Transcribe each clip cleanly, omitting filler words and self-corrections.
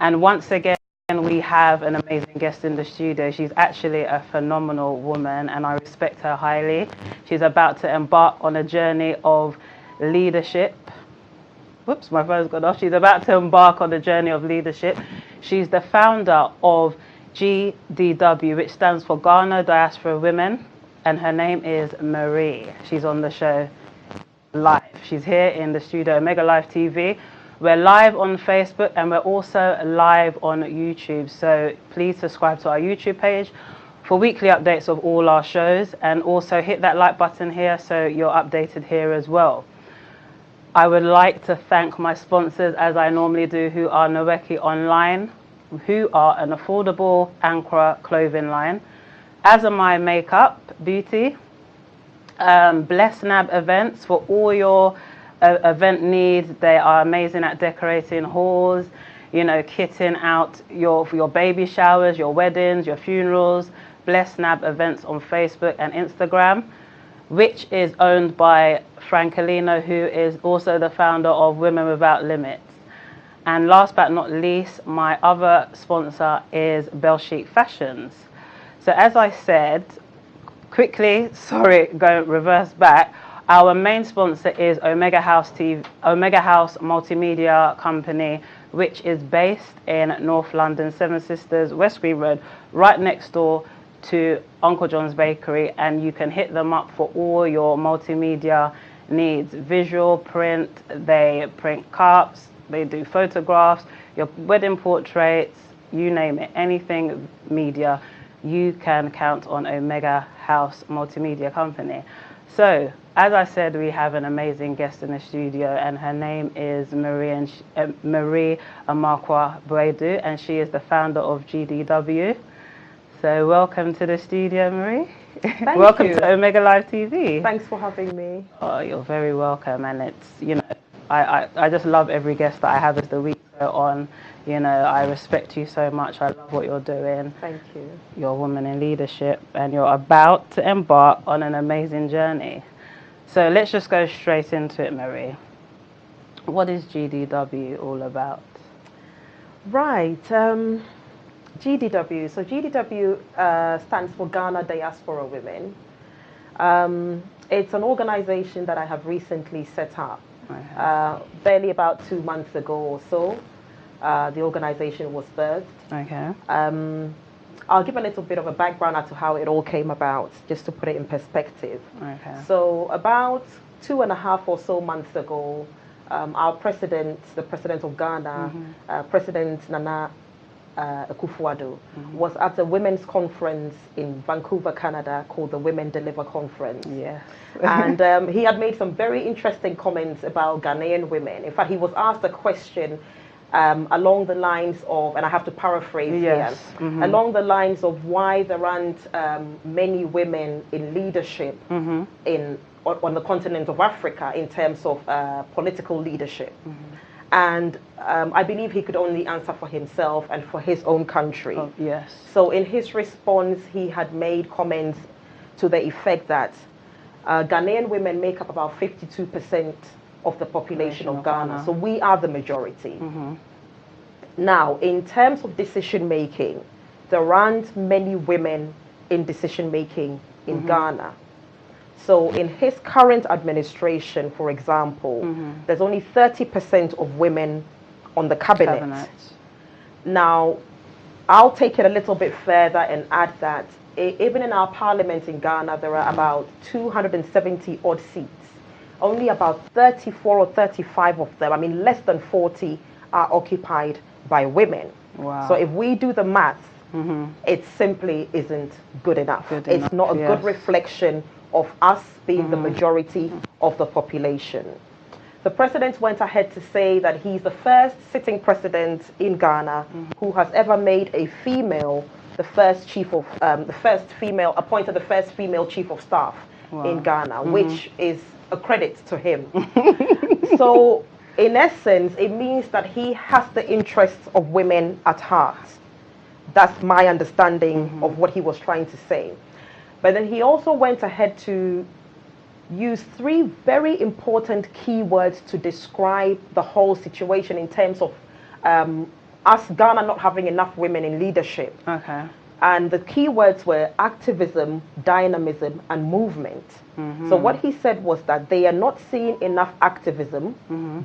And once again, we have an amazing guest in the studio. She's actually a phenomenal woman, and I respect her highly. She's about to embark on a journey of leadership. Whoops, my phone's gone off. She's about to embark on a journey of leadership. She's the founder of GDW, which stands for Ghana Diaspora Women, and her name is Marie. She's on the show live. She's here in the studio, Mega Live TV. We're live on Facebook and we're also live on YouTube. So please subscribe to our YouTube page for weekly updates of all our shows, and also hit that like button here so you're updated here as well. I would like to thank my sponsors, as I normally do, who are Nweki Online, who are an affordable Ankara clothing line, Azamai Makeup Beauty, Bless Nab Events for all your event needs. They are amazing at decorating halls, you know, kitting out for your baby showers, your weddings, your funerals. Bless Nab Events on Facebook and Instagram, which is owned by Frankelino, who is also the founder of Women Without Limits. And last but not least, my other sponsor is Belchic Fashions. So as I said, quickly, sorry, go reverse back, our main sponsor is Omega House Multimedia Company, which is based in North London, Seven Sisters, West Green Road, right next door to Uncle John's Bakery, and you can hit them up for all your multimedia needs. Visual, print, they print cups, they do photographs, your wedding portraits, you name it, anything media, you can count on Omega House Multimedia Company. So, as I said, we have an amazing guest in the studio, and her name is Marie Amoakwa-Boadu, and she is the founder of GDW. So welcome to the studio, Marie. Thank welcome you. to Omega Live TV. Thanks for having me. Oh, you're very welcome. And it's, you know, I just love every guest that I have as the week go on. You know, I respect you so much. I love what you're doing. Thank you. You're a woman in leadership, and you're about to embark on an amazing journey. So let's just go straight into it, Marie. What is GDW all about? Right. GDW. So GDW stands for Ghana Diaspora Women. It's an organization that I have recently set up. Okay. Barely about 2 months ago or so. The organization was birthed. Okay. I'll give a little bit of a background as to how it all came about, just to put it in perspective. Okay. So about 2.5 or so months ago, our president, the president of Ghana, President Nana Akufo-Addo, was at a women's conference in Vancouver, Canada, called the Women Deliver Conference. Yes. And he had made some very interesting comments about Ghanaian women. In fact, he was asked a question along the lines of, and I have to paraphrase here, along the lines of why there aren't many women in leadership on the continent of Africa in terms of political leadership. And I believe he could only answer for himself and for his own country. Oh, yes. So in his response, he had made comments to the effect that Ghanaian women make up about 52% of the population of Ghana. So we are the majority. Now, in terms of decision making, there aren't many women in decision making in Ghana. So in his current administration, for example, there's only 30% of women on the cabinet. Now, I'll take it a little bit further and add that even in our parliament in Ghana, there are about 270 odd seats. Only about 34 or 35 of them, I mean less than 40, are occupied by women. Wow. So if we do the maths, it simply isn't good enough. It's not a good reflection of us being the majority of the population. The president went ahead to say that he's the first sitting president in Ghana who has ever made a female the first female chief of staff in Ghana, which is a credit to him. So in essence, it means that he has the interests of women at heart. That's my understanding of what he was trying to say. But then he also went ahead to use 3 very important keywords to describe the whole situation in terms of us Ghana not having enough women in leadership. Okay. And the key words were activism, dynamism, and movement. So what he said was that they are not seeing enough activism,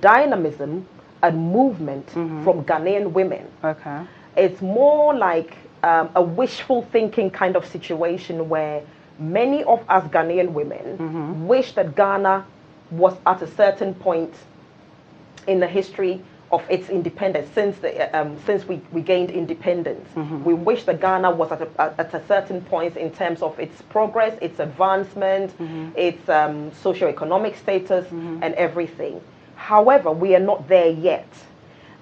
dynamism, and movement from Ghanaian women. Okay. It's more like a wishful thinking kind of situation where many of us Ghanaian women wish that Ghana was at a certain point in the history of its independence since we gained independence. We wish that Ghana was at a certain point in terms of its progress, its advancement, its socio-economic status, and everything. However, we are not there yet.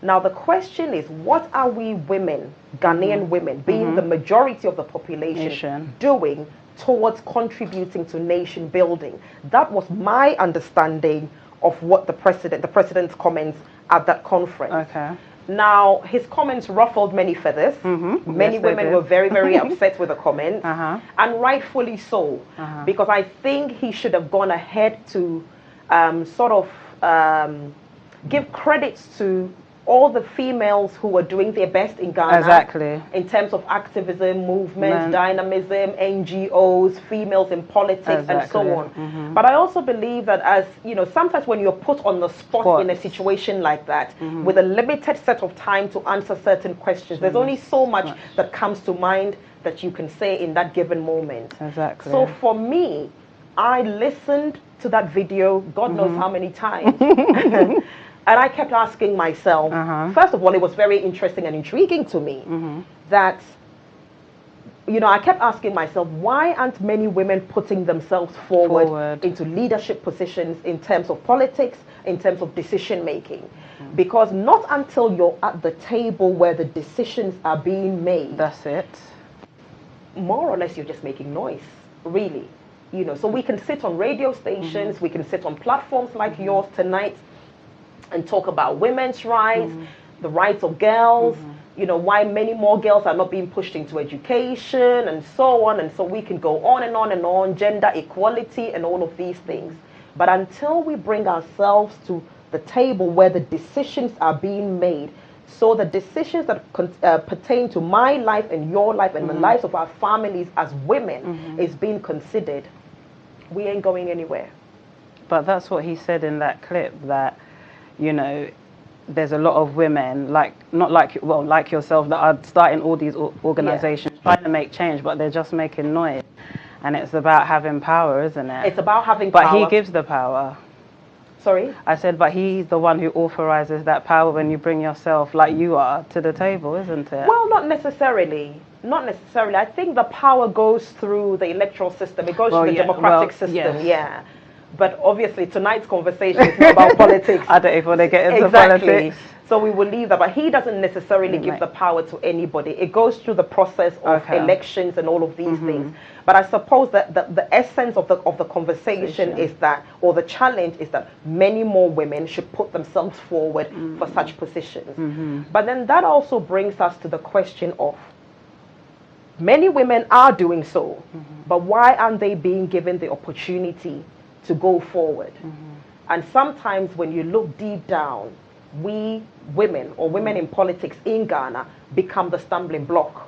Now the question is, what are we women, Ghanaian women, being the majority of the population, doing towards contributing to nation building? That was my understanding of what the president's comments at that conference. Okay. Now, his comments ruffled many feathers. Many women were very, very upset with the comments, and rightfully so, because I think he should have gone ahead to give credits to all the females who were doing their best in Ghana. Exactly. In terms of activism, movement, dynamism, NGOs, females in politics, and so on. But I also believe that, as you know, sometimes when you're put on the spot in a situation like that, with a limited set of time to answer certain questions, there's only so much that comes to mind that you can say in that given moment. Exactly. So for me, I listened to that video, God knows how many times. And I kept asking myself, first of all, it was very interesting and intriguing to me that, you know, I kept asking myself, why aren't many women putting themselves forward into leadership positions in terms of politics, in terms of decision making? Because not until you're at the table where the decisions are being made. That's it. More or less, you're just making noise, really. You know, so we can sit on radio stations, we can sit on platforms like yours tonight, and talk about women's rights, the rights of girls, you know, why many more girls are not being pushed into education, and so on. And so we can go on and on and on, gender equality and all of these things. But until we bring ourselves to the table where the decisions are being made, so the decisions that pertain to my life and your life and the lives of our families as women is being considered, we ain't going anywhere. But that's what he said in that clip, that, you know, there's a lot of women, like yourself, that are starting all these organizations, trying to make change, but they're just making noise. And it's about having power, isn't it? It's about having power. But he gives the power. Sorry? I said, but he's the one who authorizes that power when you bring yourself, like you are, to the table, isn't it? Well, not necessarily. Not necessarily. I think the power goes through the electoral system. It goes through the democratic system, But obviously, tonight's conversation is not about politics. I don't even want to get into politics. So we will leave that. But he doesn't necessarily give the power to anybody. It goes through the process of elections and all of these things. But I suppose that the essence of the conversation is that, or the challenge is that many more women should put themselves forward for such positions. But then that also brings us to the question of, many women are doing so, but why aren't they being given the opportunity to go forward? And sometimes when you look deep down, we women, or women in politics in Ghana, become the stumbling block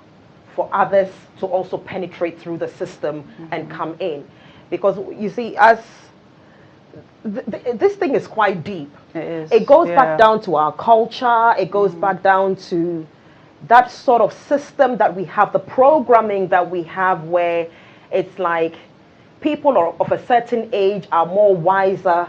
for others to also penetrate through the system and come in. Because you see, as this thing is quite deep. It is. It goes back down to our culture. It goes back down to that sort of system that we have, the programming that we have, where it's like people of a certain age are more wiser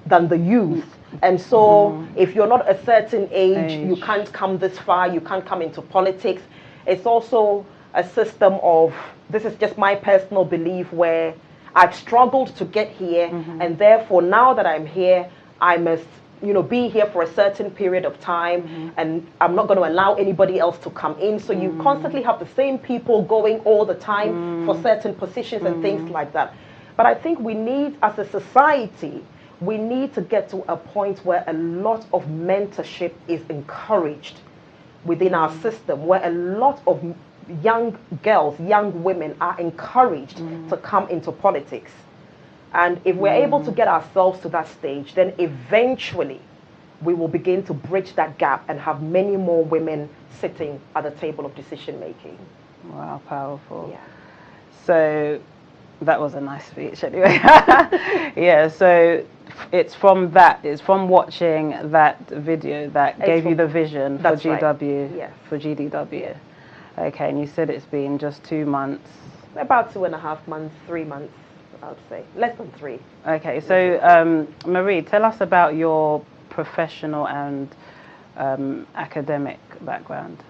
than the youth. And so if you're not a certain age, you can't come this far, you can't come into politics. It's also a system of, this is just my personal belief, where I've struggled to get here, and therefore now that I'm here, I must, you know, be here for a certain period of time, and I'm not going to allow anybody else to come in. So you constantly have the same people going all the time for certain positions and things like that. But I think we need, as a society, we need to get to a point where a lot of mentorship is encouraged within our system, where a lot of young girls, young women are encouraged to come into politics. And if we're able to get ourselves to that stage, then eventually we will begin to bridge that gap and have many more women sitting at the table of decision making. Wow, powerful. Yeah. So that was a nice speech anyway. Yeah, so it's from watching that video that gave you the vision for GW, right. Yes. for GDW. Okay, and you said it's been just 2 months. About 2.5 months, 3 months, I would say. Less than 3. Okay, so Marie, tell us about your professional and academic background.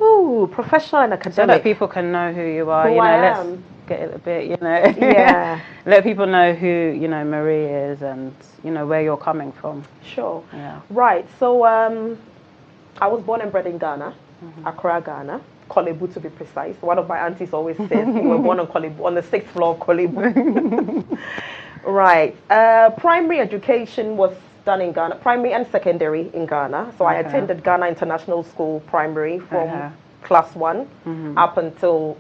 Ooh, professional and academic. So that people can know who you are. Who I am. Let's get it a bit, Yeah. Let people know who, Marie is and, where you're coming from. Sure. Yeah. Right. So I was born and bred in Ghana, Accra, Ghana. Kolebu to be precise. One of my aunties always says you were born on Kolebu, on the 6th floor of Kolebu. Right. Primary education was done in Ghana, primary and secondary in Ghana. So I attended Ghana International School primary from class 1 up until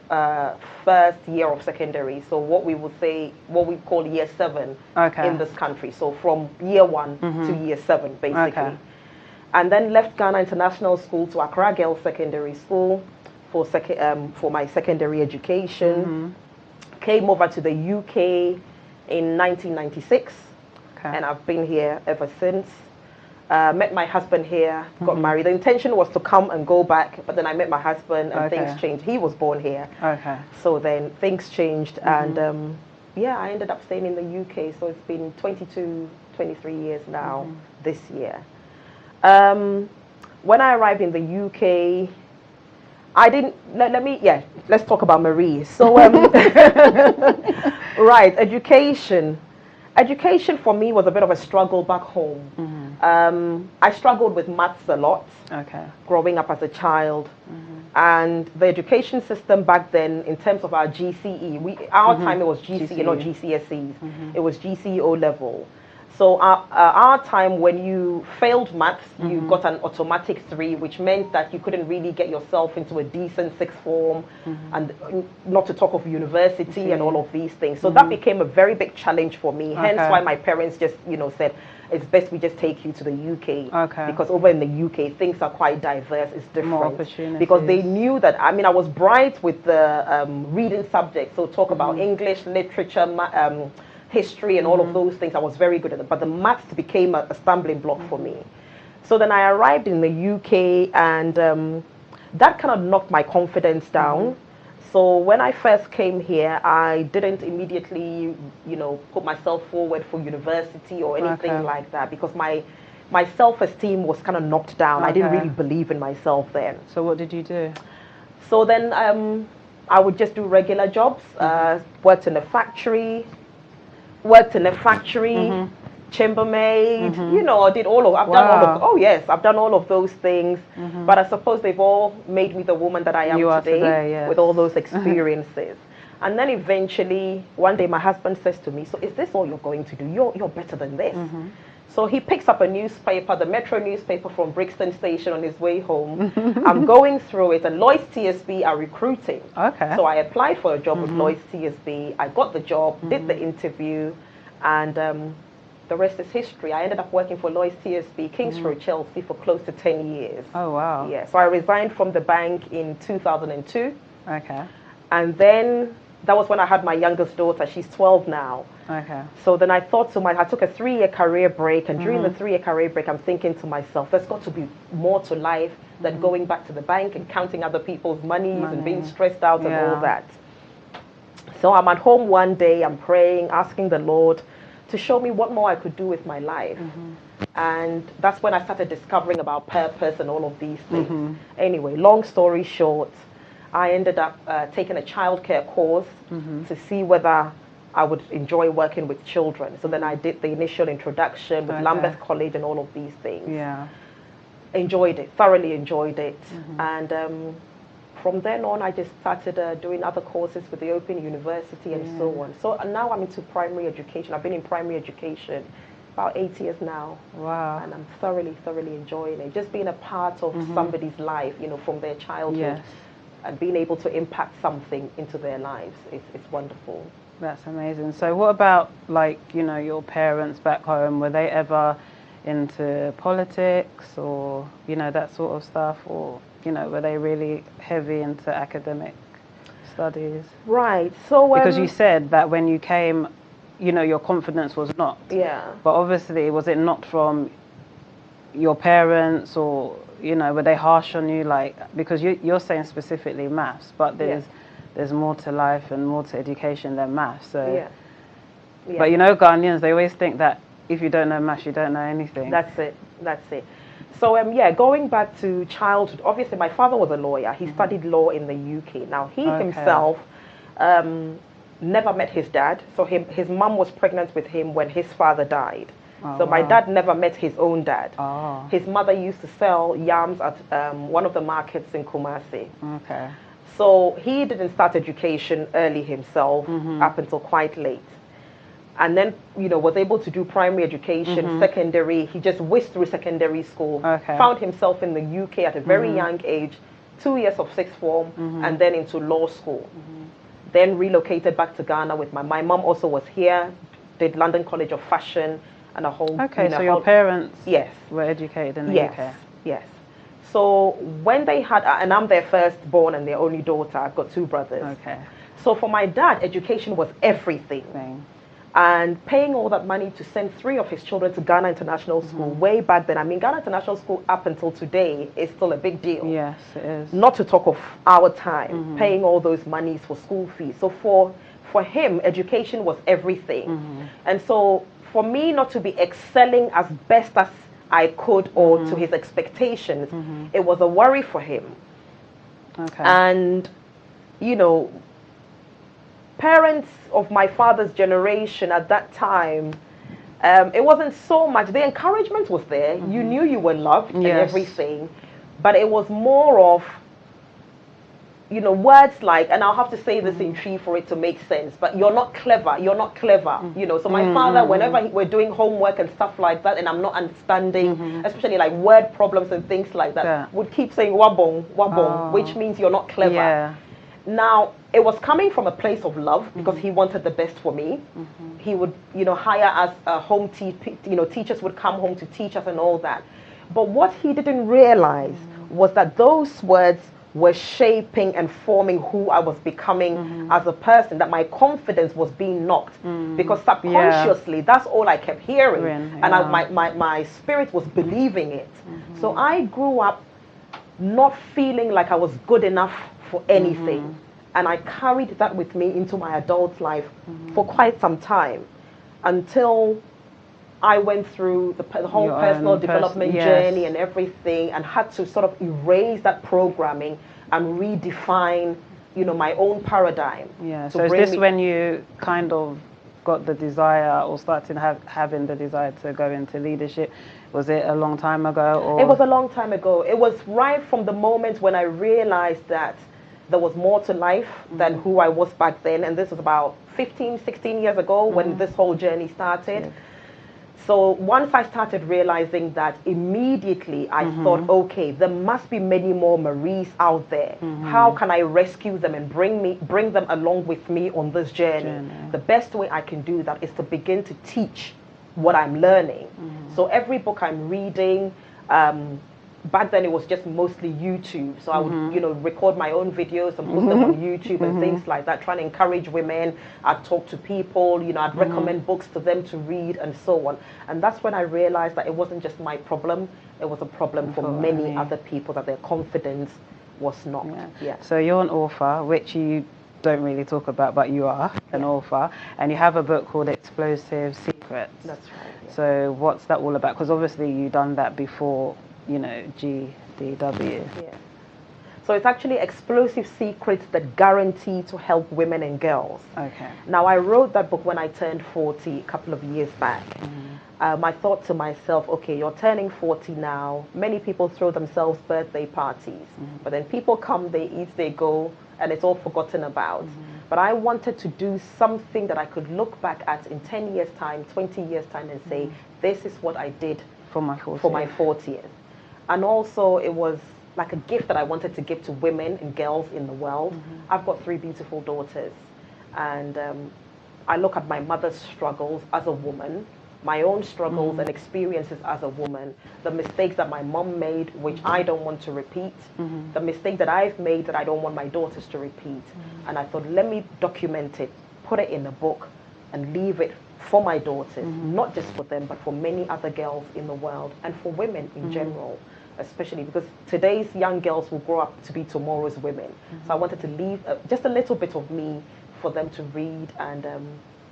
first year of secondary. So what we call year 7 in this country. So from year 1 to year 7, basically. And then left Ghana International School to Accra Girls Secondary School for my secondary education. Came over to the UK in 1996, and I've been here ever since. Met my husband here, got married. The intention was to come and go back, but then I met my husband and things changed. He was born here. So then things changed, and yeah, I ended up staying in the UK. So it's been 22, 23 years now this year. When I arrived in the UK, I didn't, let's talk about Marie. So, right, education. Education for me was a bit of a struggle back home. I struggled with maths a lot growing up as a child. And the education system back then, in terms of our GCE, our time it was GCE, not GCSEs. It was GCE O level. So our time, when you failed maths, you got an automatic 3, which meant that you couldn't really get yourself into a decent sixth form, and not to talk of university and all of these things. So that became a very big challenge for me. Hence why my parents just, said, it's best we just take you to the UK. Because over in the UK, things are quite diverse. It's different. More opportunities. Because they knew that, I was bright with the reading subjects. So talk about English, literature, history and all of those things. I was very good at it, but the maths became a stumbling block for me. So then I arrived in the UK, and that kind of knocked my confidence down. So when I first came here, I didn't immediately, put myself forward for university or anything like that, because my self-esteem was kind of knocked down. I didn't really believe in myself then. So what did you do? So then I would just do regular jobs, worked in a factory, chambermaid, I did I've done all of those things. But I suppose they've all made me the woman that I am today, with all those experiences. And then eventually, one day my husband says to me, so is this all you're going to do? You're better than this. So he picks up a newspaper, the Metro newspaper from Brixton Station, on his way home. I'm going through it, and Lloyd's TSB are recruiting. So I applied for a job with Lloyd's TSB. I got the job, did the interview, and the rest is history. I ended up working for Lloyd's TSB, Kings Road, Chelsea, for close to 10 years. Oh, wow. Yeah, so I resigned from the bank in 2002. And then that was when I had my youngest daughter. She's 12 now. So then I thought I took a 3-year career break, and during the 3-year career break, I'm thinking to myself, there's got to be more to life than going back to the bank and counting other people's monies and being stressed out and all that. So I'm at home one day, I'm praying, asking the Lord to show me what more I could do with my life. And that's when I started discovering about purpose and all of these things. Anyway, long story short, I ended up taking a childcare course to see whether I would enjoy working with children. So then I did the initial introduction with Lambeth College and all of these things. Enjoyed it, thoroughly enjoyed it. And from then on, I just started doing other courses with the Open University and so on. So now I'm into primary education. I've been in primary education about 8 years now. Wow. And I'm thoroughly, thoroughly enjoying it. Just being a part of somebody's life, from their childhood. And being able to impact something into their lives. It's wonderful. That's amazing. So what about, your parents back home? Were they ever, into politics or, you know, that sort of stuff? Or, you know, were they really heavy into academic studies? Right. So Because you said that when you came, you know, your confidence was knocked. yeah. But obviously, was it knocked from your parents, or, you know, were they harsh on you? Like, because you're saying specifically maths, but there's more to life and more to education than maths. So, Yeah. Yeah. but you know, Ghanaians, they always think that if you don't know maths, you don't know anything. That's it. That's it. So yeah, going back to childhood, obviously my father was a lawyer. He studied law in the UK. Now he himself never met his dad. So his mum was pregnant with him when his father died. Oh, so my wow. dad never met his own dad. Oh. His mother used to sell yams at one of the markets in Kumasi. Okay. So he didn't start education early himself up until quite late. And then, you know, was able to do primary education, secondary. He just whizzed through secondary school, found himself in the UK at a very young age, 2 years of sixth form, and then into law school. Then relocated back to Ghana with my mom also was here, did London College of Fashion and a whole... Okay, so your parents yes. were educated in the UK? Yes. So when they had, and I'm their firstborn and their only daughter, I've got two brothers. Okay. So for my dad, education was everything. And paying all that money to send 3 of his children to Ghana International School way back then. I mean, Ghana International School up until today is still a big deal. Yes, it is. Not to talk of our time, paying all those monies for school fees. So for him, education was everything. And so for me not to be excelling as best as I could or to his expectations, it was a worry for him. Okay. And, you know, parents of my father's generation at that time, it wasn't so much. The encouragement was there. You knew you were loved and everything. But it was more of, you know, words like, and I'll have to say this in Tree for it to make sense, but you're not clever, you know. So my father, whenever we're doing homework and stuff like that, and I'm not understanding, especially like word problems and things like that, would keep saying wabong, wabong, which means you're not clever. Yeah. Now, it was coming from a place of love because he wanted the best for me. He would, you know, hire us home teachers would come home to teach us and all that. But what he didn't realize was that those words were shaping and forming who I was becoming as a person, that my confidence was being knocked because subconsciously that's all I kept hearing, and my spirit was believing it. So I grew up not feeling like I was good enough for anything, and I carried that with me into my adult life for quite some time, until I went through the whole personal development journey and everything, and had to sort of erase that programming and redefine, you know, my own paradigm. Yeah. So is this when you kind of got the desire, or started having the desire to go into leadership? Was it a long time ago? Or? It was a long time ago. It was right from the moment when I realized that there was more to life than who I was back then. And this was about 15, 16 years ago when this whole journey started. So once I started realizing that, immediately I thought, okay, there must be many more Maries out there. How can I rescue them and bring them along with me on this journey? The best way I can do that is to begin to teach what I'm learning. So every book I'm reading, back then it was just mostly YouTube. So I would, you know, record my own videos and put them on YouTube and things like that, trying to encourage women. I'd talk to people, you know, I'd recommend books to them to read and so on. And that's when I realized that it wasn't just my problem, it was a problem for many other people, that their confidence was not. So you're an author, which you don't really talk about, but you are an author, and you have a book called Explosive Secrets. That's right. So what's that all about? Because obviously you've done that before, you know, GDW. So it's actually explosive secrets that guarantee to help women and girls. Okay. Now, I wrote that book when I turned 40 a couple of years back. I thought to myself, okay, you're turning 40 now. Many people throw themselves birthday parties, but then people come, they eat, they go, and it's all forgotten about. But I wanted to do something that I could look back at in 10 years' time, 20 years' time, and say, this is what I did for my 40th. For my 40th. And also, it was like a gift that I wanted to give to women and girls in the world. I've got 3 beautiful daughters, and I look at my mother's struggles as a woman, my own struggles and experiences as a woman, the mistakes that my mom made, which I don't want to repeat, the mistake that I've made that I don't want my daughters to repeat. And I thought, let me document it, put it in a book, and leave it for my daughters, not just for them, but for many other girls in the world, and for women in general, especially because today's young girls will grow up to be tomorrow's women. So I wanted to leave just a little bit of me for them to read and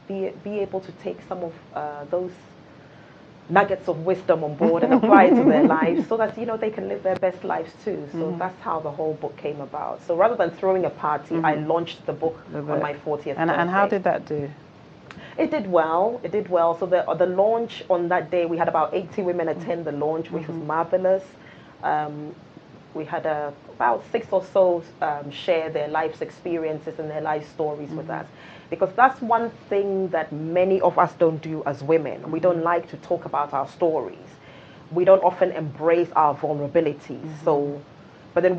be able to take some of those nuggets of wisdom on board and apply it to their lives, so that they can live their best lives too. So that's how the whole book came about. So rather than throwing a party, I launched the book on my 40th birthday. And how did that do? It did well. It did well. So the launch on that day, we had about 80 women attend the launch, which was marvelous. We had about 6 or so share their life's experiences and their life stories with us. Because that's one thing that many of us don't do as women. We don't like to talk about our stories. We don't often embrace our vulnerabilities. So, but then,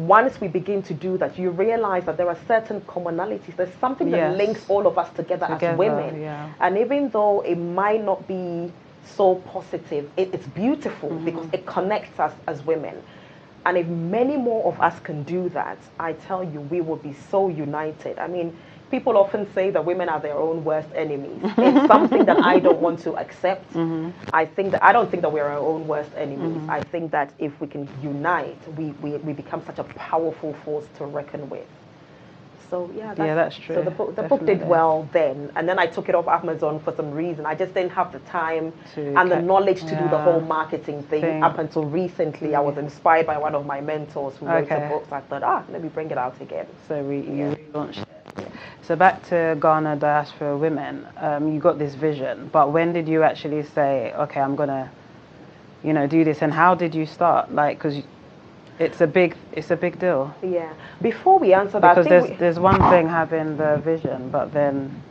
once we begin to do that, you realize that there are certain commonalities. There's something that links all of us together as women. Yeah. And even though it might not be so positive, it's beautiful because it connects us as women. And if many more of us can do that, I tell you, we will be so united. I mean, people often say that women are their own worst enemies. It's something that I don't want to accept. I don't think that we're our own worst enemies. I think that if we can unite, we become such a powerful force to reckon with. So that's true. So the book did well then, and then I took it off Amazon for some reason. I just didn't have the time and the knowledge to do the whole marketing thing. Up until recently, I was inspired by one of my mentors who wrote a book. So I thought, let me bring it out again. So you relaunched it. So back to Ghana Diaspora Women, you got this vision, but when did you actually say, okay, I'm gonna, do this? And how did you start? Like, because it's a big deal. Yeah. Before we answer that, because there's one thing having the vision, but then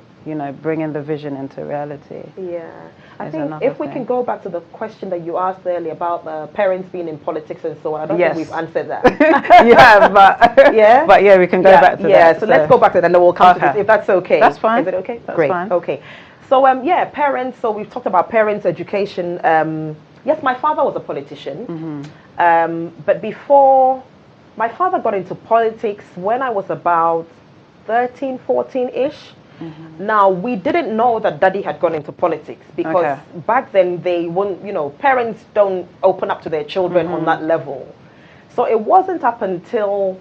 bringing the vision into reality. Yeah. I think if we can go back to the question that you asked earlier about parents being in politics and so on, I don't think we've answered that. But we can go back to that. Yeah. So let's go back to that, and then we'll come to this, if that's okay. That's fine. Is it okay? That's Great. fine. Okay. So parents. So we've talked about parents' education. Yes, my father was a politician. But before my father got into politics, when I was about 13, 14-ish, now we didn't know that Daddy had gone into politics because back then they wouldn't, parents don't open up to their children on that level. So it wasn't up until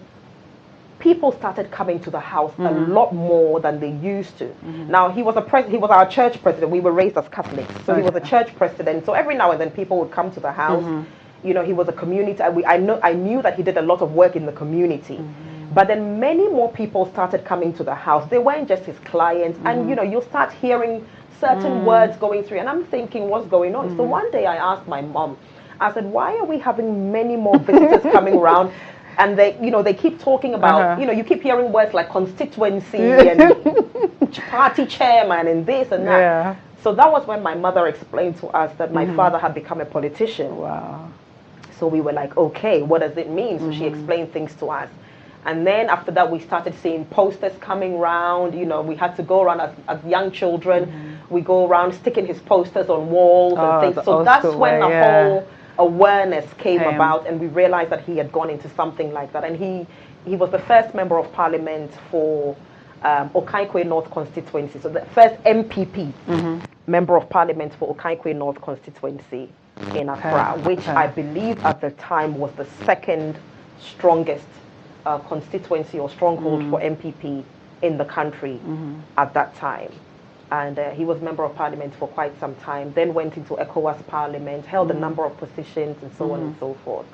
people started coming to the house a lot more than they used to. Now he was our church president. We were raised as Catholics, so he was a church president. So every now and then people would come to the house. He was a community. I knew that he did a lot of work in the community. But then many more people started coming to the house. They weren't just his clients, and you'll start hearing certain words going through, and I'm thinking, what's going on? So one day I asked my mom, I said, why are we having many more visitors coming around? And they keep talking about, you keep hearing words like constituency and party chairman and this and that. Yeah. So that was when my mother explained to us that my father had become a politician. Wow. So we were like, okay, what does it mean? So she explained things to us. And then after that, we started seeing posters coming around. We had to go around as young children. We go around sticking his posters on walls and things. So that's when the whole awareness came about, and we realized that he had gone into something like that. And he was the first member of parliament for Okaikwe North constituency. So the first MPP, member of parliament for Okaikwe North constituency in Accra, which I believe at the time was the second strongest constituency or stronghold for MPP in the country at that time. And he was member of parliament for quite some time, then went into ECOWAS parliament, held a number of positions and so on and so forth.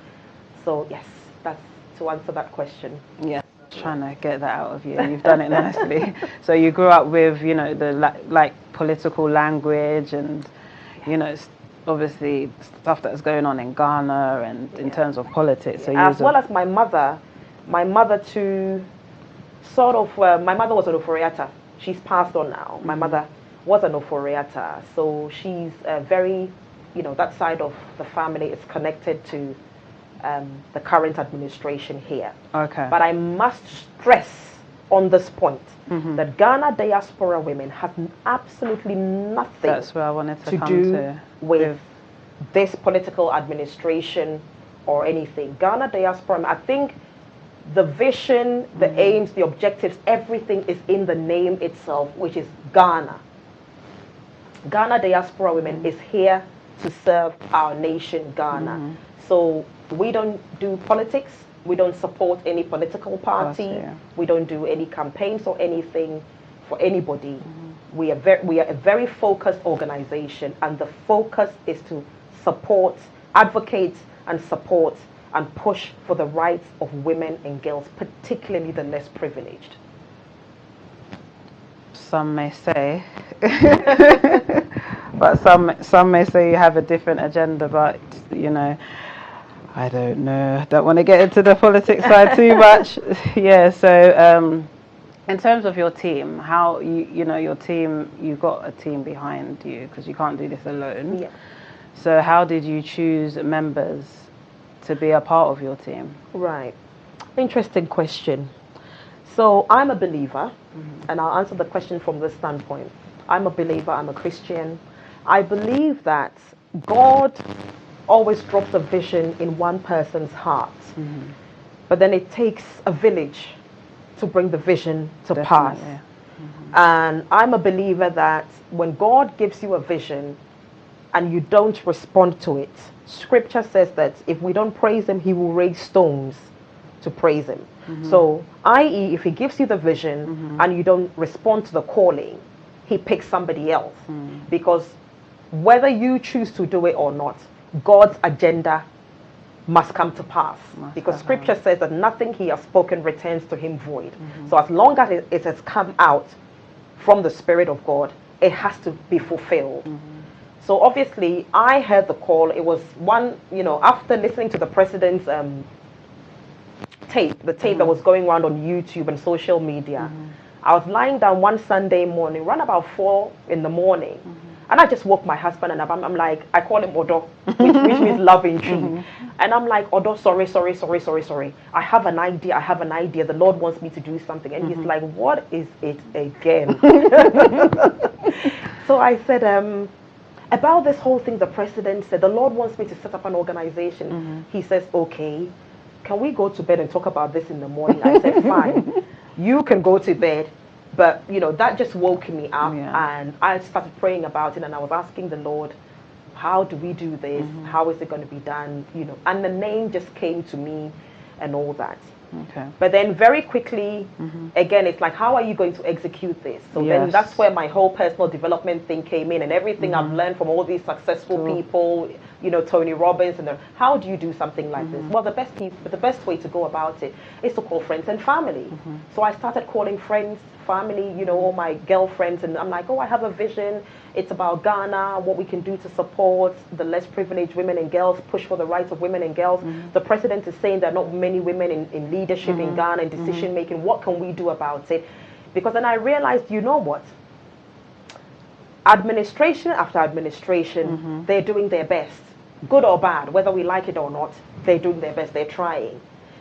So yes, that's to answer that question. Yeah, trying to get that out of you. You've done it nicely. So you grew up with, the like political language and, obviously stuff that's going on in Ghana and in terms of politics. So as well as my mother too, sort of, my mother was an Oforiata. She's passed on now. My mother was an Oforiata. So she's very, that side of the family is connected to the current administration here. Okay. But I must stress on this point, that Ghana diaspora women have absolutely nothing That's where I wanted to to come do to. with this political administration or anything. Ghana diaspora, I think the vision, the aims, the objectives, everything is in the name itself, which is Ghana. Ghana diaspora women is here to serve our nation, Ghana. So we don't do politics. We don't support any political party. We don't do any campaigns or anything for anybody. We are a very focused organization, and the focus is to support, advocate, and support and push for the rights of women and girls, particularly the less privileged. Some may say, but some may say you have a different agenda, but you know, I don't know. Don't want to get into the politics side too much. Yeah. So, in terms of your team, how you know your team, you've got a team behind you because you can't do this alone. Yeah. So, how did you choose members to be a part of your team? Right. Interesting question. So I'm a believer, and I'll answer the question from this standpoint. I'm a believer, I'm a Christian. I believe that God always drops a vision in one person's heart, but then it takes a village to bring the vision to pass. And I'm a believer that when God gives you a vision and you don't respond to it, Scripture says that if we don't praise Him, He will raise stones to praise Him. So, i.e., if He gives you the vision and you don't respond to the calling, He picks somebody else. Because whether you choose to do it or not, God's agenda must come to pass. Because Scripture says that nothing He has spoken returns to Him void. So as long as it has come out from the Spirit of God, it has to be fulfilled. So obviously, I heard the call. It was one, after listening to the president's tape that was going around on YouTube and social media. I was lying down one Sunday morning, around about 4 in the morning, and I just woke my husband and I'm like, I call him Odo, which means love in tree. And I'm like, Odo, sorry. I have an idea. The Lord wants me to do something. And he's like, what is it again? So I said, about this whole thing, the president said, the Lord wants me to set up an organization. He says, okay, can we go to bed and talk about this in the morning? I said, fine, you can go to bed. But, that just woke me up, and I started praying about it, and I was asking the Lord, how do we do this? How is it going to be done? And the name just came to me and all that. Okay. But then very quickly, again, it's like, how are you going to execute this? So then that's where my whole personal development thing came in, and everything I've learned from all these successful people, Tony Robbins, and how do you do something like this? Well, the best way to go about it is to call friends and family. So I started calling friends, family, all my girlfriends, and I'm like, oh, I have a vision. It's about Ghana, what we can do to support the less privileged women and girls, push for the rights of women and girls. The president is saying there are not many women in leadership in Ghana and decision making. What can we do about it? Because then I realized, you know what? Administration after administration, they're doing their best. Good or bad, whether we like it or not, they're doing their best, they're trying.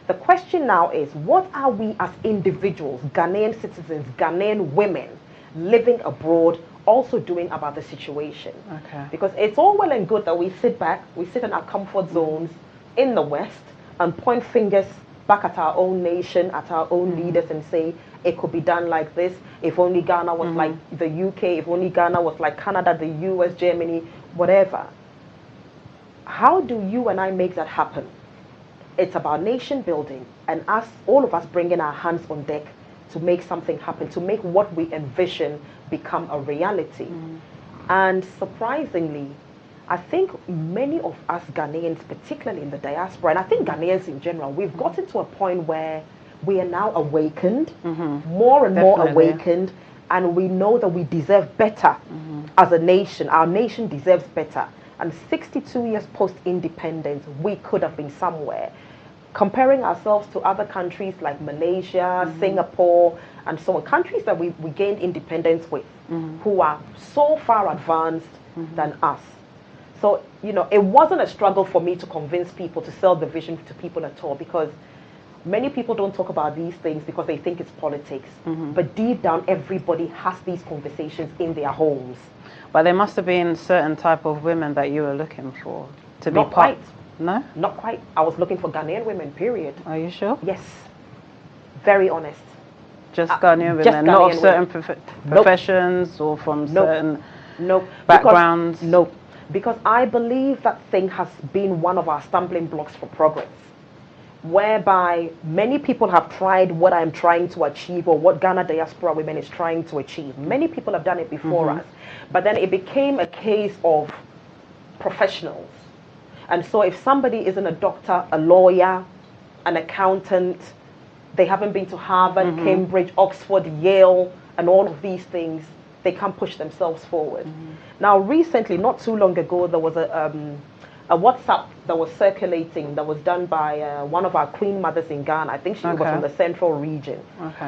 The question now is, what are we as individuals, Ghanaian citizens, Ghanaian women, living abroad, also doing about the situation? Okay. Because it's all well and good that we sit back, we sit in our comfort zones in the West and point fingers back at our own nation, at our own leaders, and say, it could be done like this. If only Ghana was like the UK, if only Ghana was like Canada, the US, Germany, whatever. How do you and I make that happen? It's about nation building, and all of us bringing our hands on deck to make something happen, to make what we envision become a reality. And surprisingly, I think many of us Ghanaians, particularly in the diaspora, and I think Ghanaians in general, we've gotten to a point where we are now awakened, more and more awakened, and we know that we deserve better as a nation. Our nation deserves better. And 62 years post-independence, we could have been somewhere. Comparing ourselves to other countries like Malaysia, Singapore, and so on, countries that we gained independence with, who are so far advanced than us. So, it wasn't a struggle for me to convince people, to sell the vision to people at all, because Many people don't talk about these things because they think it's politics. But deep down, everybody has these conversations in their homes. But there must have been certain type of women that you were looking for to be Not quite. No? Not quite. I was looking for Ghanaian women, period. Are you sure? Yes. Very honest. Just Ghanaian women, just not Ghanaian of certain professions or from certain backgrounds? No. Because I believe that thing has been one of our stumbling blocks for progress, whereby many people have tried what I'm trying to achieve or what Ghana Diaspora Women is trying to achieve. Many people have done it before us, but then it became a case of professionals. And so if somebody isn't a doctor, a lawyer, an accountant, they haven't been to Harvard, Cambridge, Oxford, Yale, and all of these things, they can't push themselves forward. Now, recently, not too long ago, there was a WhatsApp that was circulating that was done by one of our queen mothers in Ghana. I think she was from the central region.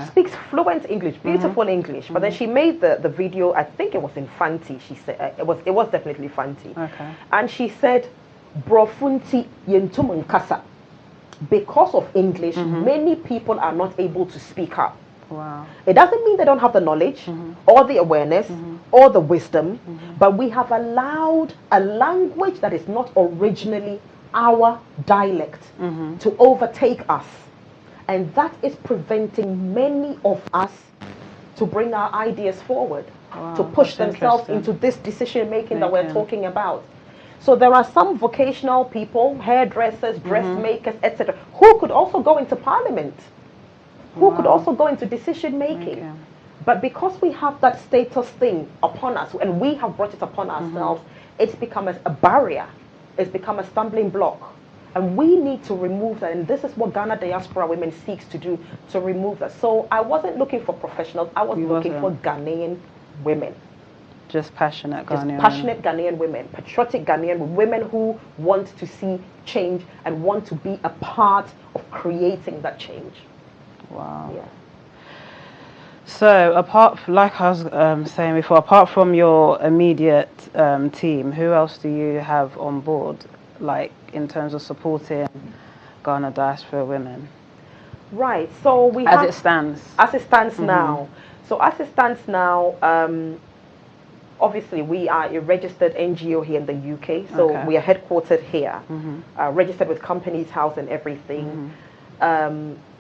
Speaks fluent English, beautiful English. But then she made the video, I think it was in Fanti, she said. It was definitely Fanti. And she said, Brofunti yentumun kasa. Because of English, many people are not able to speak up. Wow. It doesn't mean they don't have the knowledge or the awareness or the wisdom, but we have allowed a language that is not originally our dialect to overtake us. And that is preventing many of us to bring our ideas forward, to push themselves into this decision making that we're talking about. So there are some vocational people, hairdressers, dressmakers, etc., who could also go into parliament, who could also go into decision making. But because we have that status thing upon us, and we have brought it upon ourselves, it's become a barrier. It's become a stumbling block. And we need to remove that. And this is what Ghana Diaspora Women seeks to do, to remove that. So I wasn't looking for professionals. I was looking for Ghanaian women. Just passionate Ghanaian passionate Ghanaian women, patriotic Ghanaian women who want to see change and want to be a part of creating that change. Wow. Yeah. So like I was saying before, apart from your immediate team, who else do you have on board, like in terms of supporting Ghana Diaspora Women? Right. So we as it stands now. So as it stands now, obviously, we are a registered NGO here in the UK, so we are headquartered here, registered with Companies House and everything.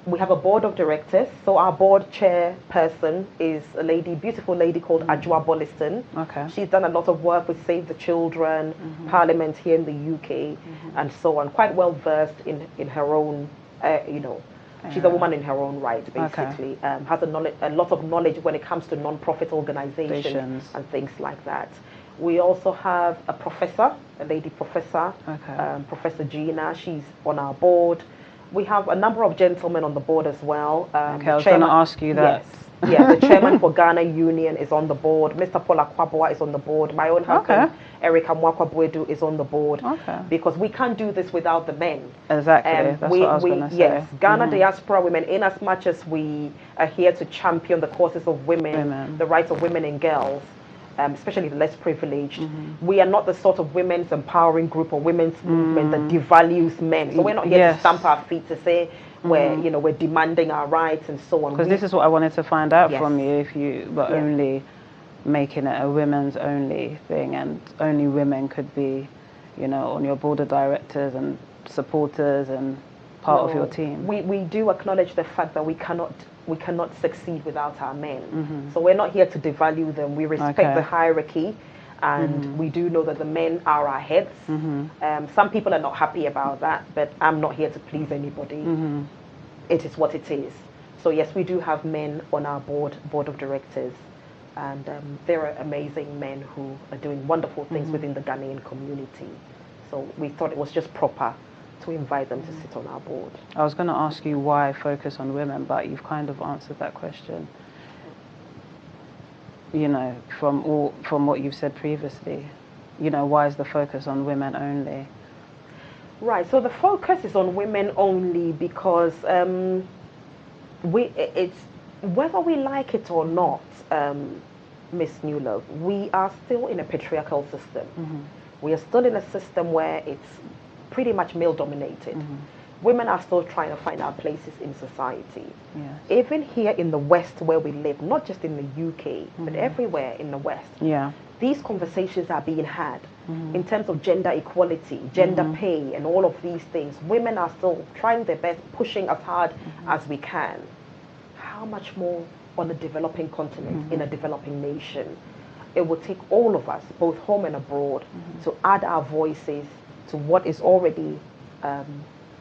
We have a board of directors, so our board chairperson is a lady, beautiful lady called Amoakwa-Boadu. She's done a lot of work with Save the Children, Parliament here in the UK, and so on. Quite well versed in her own, she's a woman in her own right, basically. Has a lot of knowledge when it comes to non-profit organizations and things like that. We also have a professor, a lady professor, Professor Gina. She's on our board. We have a number of gentlemen on the board as well. I was going to ask you that. Yes. Yeah, the chairman for Ghana Union is on the board. Mr. Paul Akwabua is on the board. My own husband, Amoakwa-Boadu, is on the board. Because we can't do this without the men. Exactly. That's what I was going to say. Yes, Ghana Diaspora Women, in as much as we are here to champion the causes of women, the rights of women and girls, especially the less privileged, we are not the sort of women's empowering group or women's movement that devalues men. So we're not here to stamp our feet to say we're demanding our rights and so on. Because this is what I wanted to find out from you, if you were only making it a women's only thing and only women could be, on your board of directors and supporters and part of your team. We do acknowledge the fact that we cannot succeed without our men. So we're not here to devalue them. We respect the hierarchy, and we do know that the men are our heads. Some people are not happy about that, but I'm not here to please anybody. It is what it is. So yes, we do have men on our board of directors, and there are amazing men who are doing wonderful things within the Ghanaian community. So we thought it was just proper to invite them to sit on our board. I was going to ask you why focus on women, but you've kind of answered that question. From what you've said previously, why is the focus on women only? Right. So the focus is on women only because it's whether we like it or not, Miss Newlove, we are still in a patriarchal system. We are still in a system where it's pretty much male dominated. women are still trying to find our places in society. Yes. Even here in the West where we live, not just in the UK, but everywhere in the West, Yeah. these conversations are being had in terms of gender equality, gender pay, and all of these things. Women are still trying their best, pushing as hard as we can. How much more on a developing continent, in a developing nation? It will take all of us, both home and abroad, to add our voices to what is already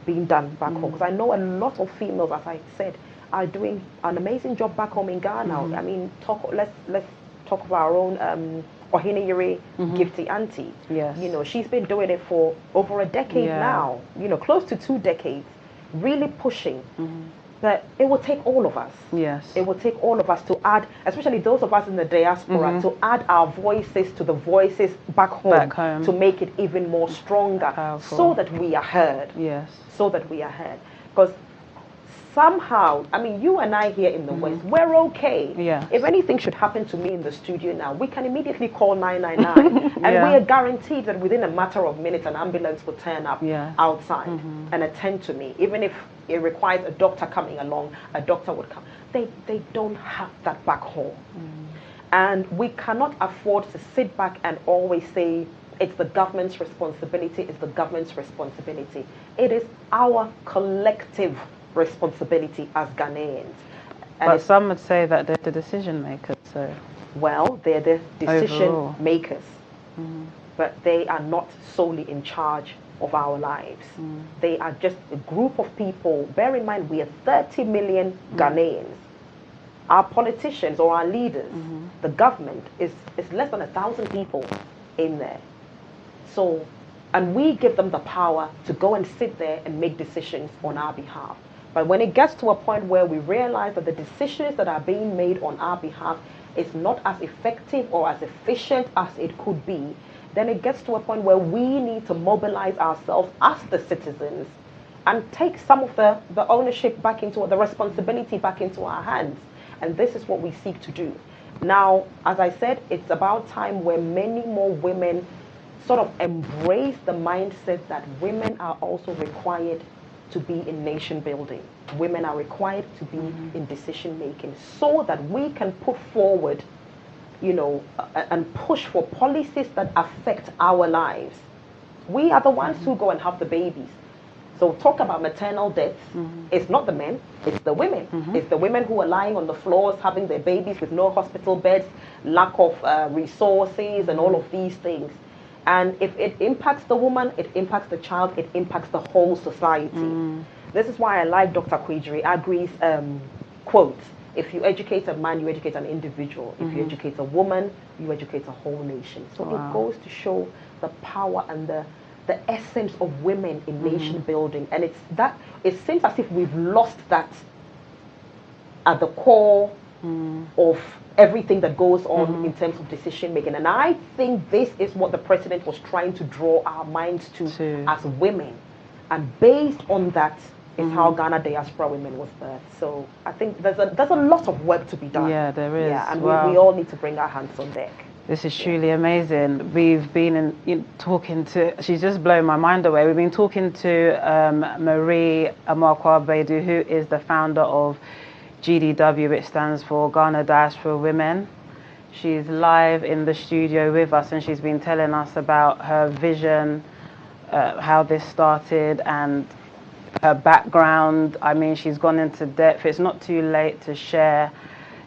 being done back home. Because I know a lot of females, as I said, are doing an amazing job back home in Ghana. I mean, let's talk of our own Ohineyere Gifty Auntie. Yes. You know, she's been doing it for over a decade now. You know, close to 2 decades, really pushing. But it will take all of us. Yes. It will take all of us to add, especially those of us in the diaspora, to add our voices to the voices back home, to make it even more stronger, so that we are heard. Yes. So that we are heard. Because somehow, I mean, you and I here in the West, we're okay. Yeah. If anything should happen to me in the studio now, we can immediately call 999. And we are guaranteed that within a matter of minutes, an ambulance will turn up outside and attend to me. Even if it requires a doctor coming along, a doctor would come. They don't have that back home. And we cannot afford to sit back and always say, it's the government's responsibility, it's the government's responsibility. It is our collective responsibility as Ghanaians. And but some would say that they're the decision makers. So, well, they're the decision makers, but they are not solely in charge of our lives. They are just a group of people. Bear in mind, we are 30 million Ghanaians. Our politicians or our leaders, the government, is less than 1,000 people in there. So, and we give them the power to go and sit there and make decisions on our behalf. But when it gets to a point where we realize that the decisions that are being made on our behalf is not as effective or as efficient as it could be, then it gets to a point where we need to mobilize ourselves as the citizens and take some of the ownership back into, the responsibility back into our hands. And this is what we seek to do. Now, as I said, it's about time where many more women sort of embrace the mindset that women are also required to be in nation building. Women are required to be in decision making, so that we can put forward, you know, and push for policies that affect our lives. We are the ones who go and have the babies. So talk about maternal deaths. It's not the men, it's the women. It's the women who are lying on the floors having their babies with no hospital beds, lack of resources, and all of these things. And if it impacts the woman, it impacts the child, it impacts the whole society. This is why I like Dr. Kwijiri Agri's quote: if you educate a man, you educate an individual. If you educate a woman, you educate a whole nation. So it goes to show the power and the essence of women in nation building. And it seems as if we've lost that at the core of everything that goes on in terms of decision making. And I think this is what the president was trying to draw our minds to as women. And based on that is how Ghana Diaspora Women was birthed. So I think there's a lot of work to be done. Yeah, there is. Yeah, and we all need to bring our hands on deck. This is truly amazing. We've been talking to, she's just blown my mind away. We've been talking to Marie Amoakwa-Boadu, who is the founder of GDW, which stands for Ghana Diaspora Women. She's live in the studio with us, and she's been telling us about her vision, how this started, and her background. I mean, she's gone into depth. It's not too late to share,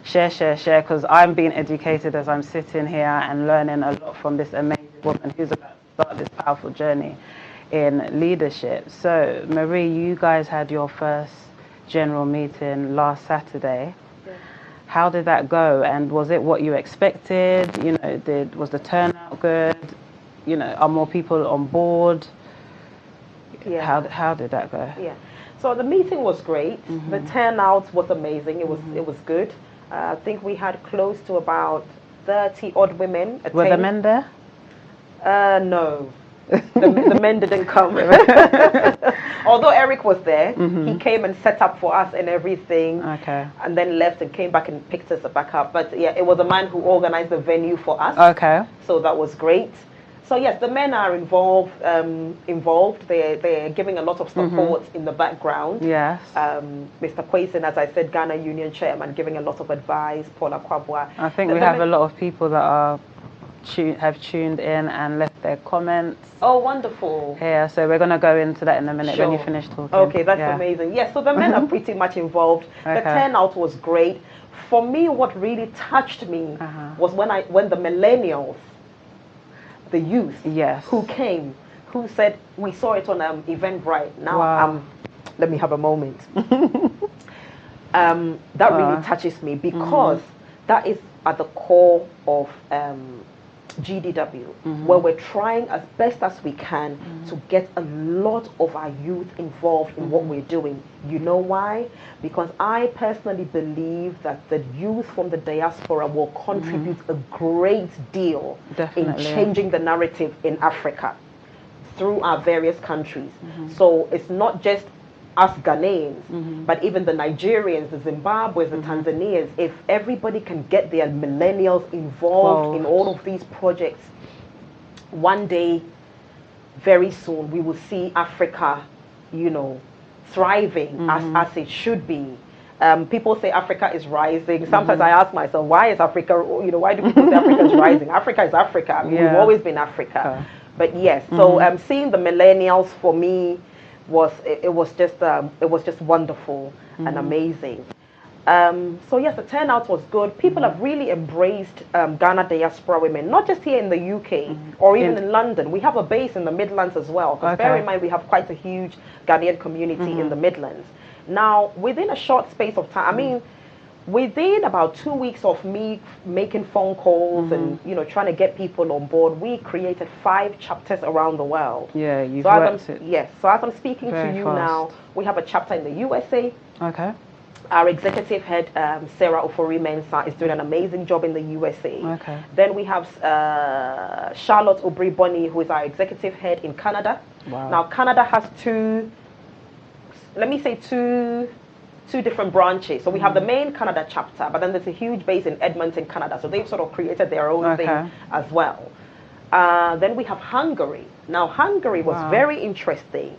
because I'm being educated as I'm sitting here and learning a lot from this amazing woman who's about to start this powerful journey in leadership. So, Marie, you guys had your first general meeting last Saturday. Yeah. How did that go? And was it what you expected? You know, was the turnout good? You know, are more people on board? Yeah. How did that go? Yeah. So the meeting was great. The turnout was amazing. It was good. I think we had close to about 30 odd women attend. Were the men there? No. The men didn't come. Although Eric was there, he came and set up for us and everything. Okay. And then left and came back and picked us back up. But yeah, it was a man who organized the venue for us. Okay. So that was great. So yes, the men are involved. They're giving a lot of support in the background. Yes. Mr. Kwesen, as I said, Ghana Union Chairman, giving a lot of advice. Paul Akwabwa. I think we have a lot of people that are have tuned in and left their comments. Oh, wonderful. Yeah, so we're going to go into that in a minute when you finish talking. Okay, that's amazing. Yes, so the men are pretty much involved. The turnout was great. For me, what really touched me was when the millennials, the youth, who came, who said, we saw it on Eventbrite. Now, let me have a moment. That really touches me because that is at the core of GDW, where we're trying as best as we can to get a lot of our youth involved in what we're doing. You know why? Because I personally believe that the youth from the diaspora will contribute a great deal in changing the narrative in Africa through our various countries. So it's not just us Ghanaians, but even the Nigerians, the Zimbabweans, the Tanzanians, if everybody can get their millennials involved in all of these projects, one day, very soon, we will see Africa, you know, thriving as it should be. People say Africa is rising. Sometimes I ask myself, why is Africa, you know, why do people say Africa is rising? Africa is Africa. I mean, we've always been Africa. But yes, so seeing the millennials for me, it was just wonderful and amazing. So yes, the turnout was good. People have really embraced Ghana diaspora women, not just here in the UK or even in London. We have a base in the Midlands as well. Because bear in mind, we have quite a huge Ghanaian community in the Midlands. Now, within a short space of time, I mean, within about 2 weeks of me making phone calls and, you know, trying to get people on board, we created 5 chapters around the world. Yeah, you've worked it. Yes, so as I'm speaking to you now, we have a chapter in the USA. Okay. Our executive head, Sarah Ofori-Mensah, is doing an amazing job in the USA. Okay. Then we have Charlotte Obri-Bonny, who is our executive head in Canada. Wow. Now, Canada has two different branches. So we have the main Canada chapter, but then there's a huge base in Edmonton, Canada. So they've sort of created their own thing as well. Then we have Hungary. Now, Hungary was very interesting.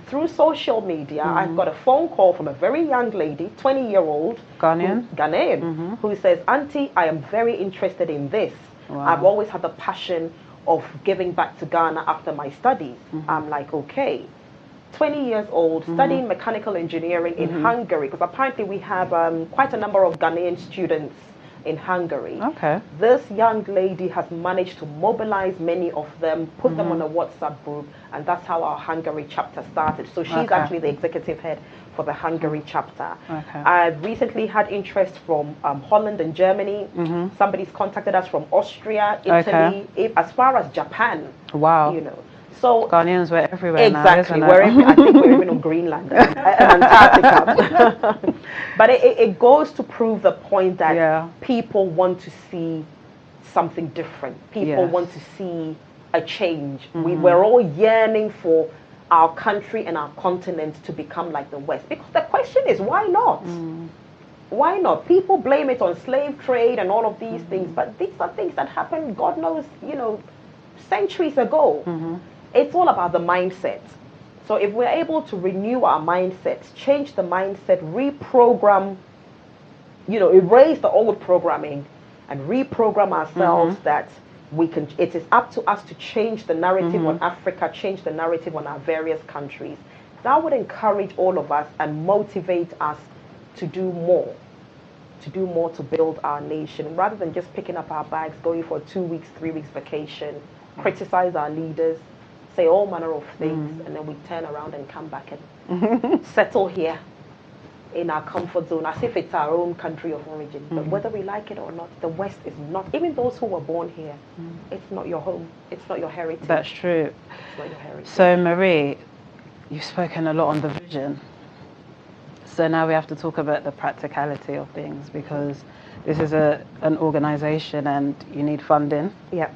Through social media, I've got a phone call from a very young lady, 20-year-old Ghanaian, who says, Auntie, I am very interested in this. I've always had the passion of giving back to Ghana after my studies. I'm like, okay. 20 years old, studying mechanical engineering in Hungary, because apparently we have quite a number of Ghanaian students in Hungary. Okay. This young lady has managed to mobilize many of them, put them on a WhatsApp group, and that's how our Hungary chapter started. So she's actually the executive head for the Hungary chapter. I've recently had interest from Holland and Germany. Somebody's contacted us from Austria, Italy, as far as Japan. Wow. You know. So Ghanaians were everywhere exactly, now, isn't it? I think we're even on Greenland and Antarctica. But it goes to prove the point that people want to see something different. People want to see a change. We're all yearning for our country and our continent to become like the West. Because the question is, why not? Why not? People blame it on slave trade and all of these things, but these are things that happened, God knows, you know, centuries ago. It's all about the mindset. So if we're able to renew our mindsets, change the mindset, reprogram, you know, erase the old programming and reprogram ourselves that we can, it is up to us to change the narrative on Africa, change the narrative on our various countries. That would encourage all of us and motivate us to do more to build our nation, rather than just picking up our bags, going for a 2 weeks, 3 weeks vacation, criticize our leaders, say all manner of things, and then we turn around and come back and settle here in our comfort zone as if it's our own country of origin. But whether we like it or not, the West is not, even those who were born here, it's not your home, it's not your heritage. That's true. It's not your heritage. So Marie, you've spoken a lot on the vision. So now we have to talk about the practicality of things, because this is an organization and you need funding. Yeah.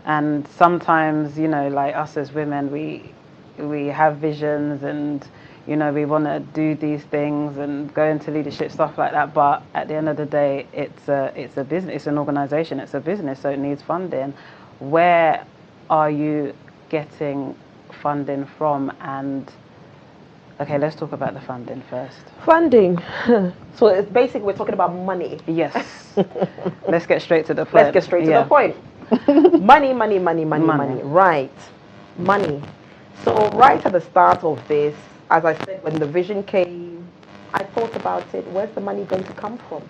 And sometimes, you know, like us as women, we have visions and, you know, we want to do these things and go into leadership, stuff like that. But at the end of the day, it's a business, it's an organization, it's a business, so it needs funding. Where are you getting funding from? And okay, let's talk about the funding first. Funding. So it's basically we're talking about money. Yes. Let's get straight to the point. Let's get straight to the point. Money. Right. Money. So right at the start of this, as I said, when the vision came, I thought about it. Where's the money going to come from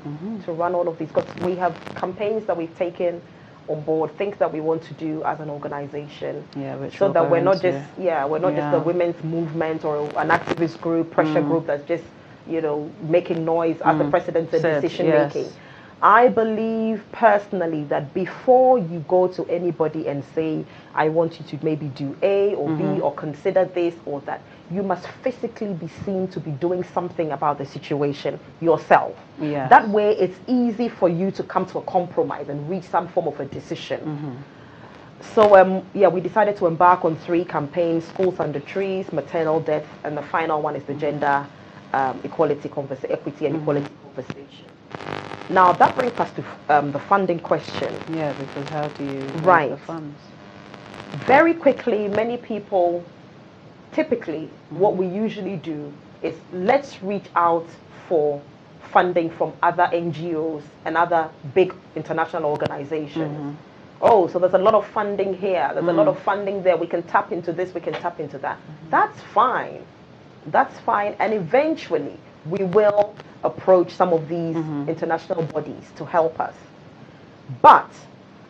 to run all of these? Because we have campaigns that we've taken on board, things that we want to do as an organization. Yeah, which so that we're not just just a women's movement or an activist group, pressure group that's just making noise as the president said, decision making. I believe personally that before you go to anybody and say, I want you to maybe do A or B or consider this or that, you must physically be seen to be doing something about the situation yourself. Yeah. That way it's easy for you to come to a compromise and reach some form of a decision. So we decided to embark on 3 campaigns: Schools Under Trees, Maternal Death, and the final one is the Gender Equity and Equality Conversation. Now that brings us to the funding question. Yeah, because how do you raise the funds? Very quickly, many people, typically, what we usually do is let's reach out for funding from other NGOs and other big international organizations. Oh, so there's a lot of funding here, there's a lot of funding there, we can tap into this, we can tap into that. That's fine. That's fine. And eventually, we will approach some of these international bodies to help us. But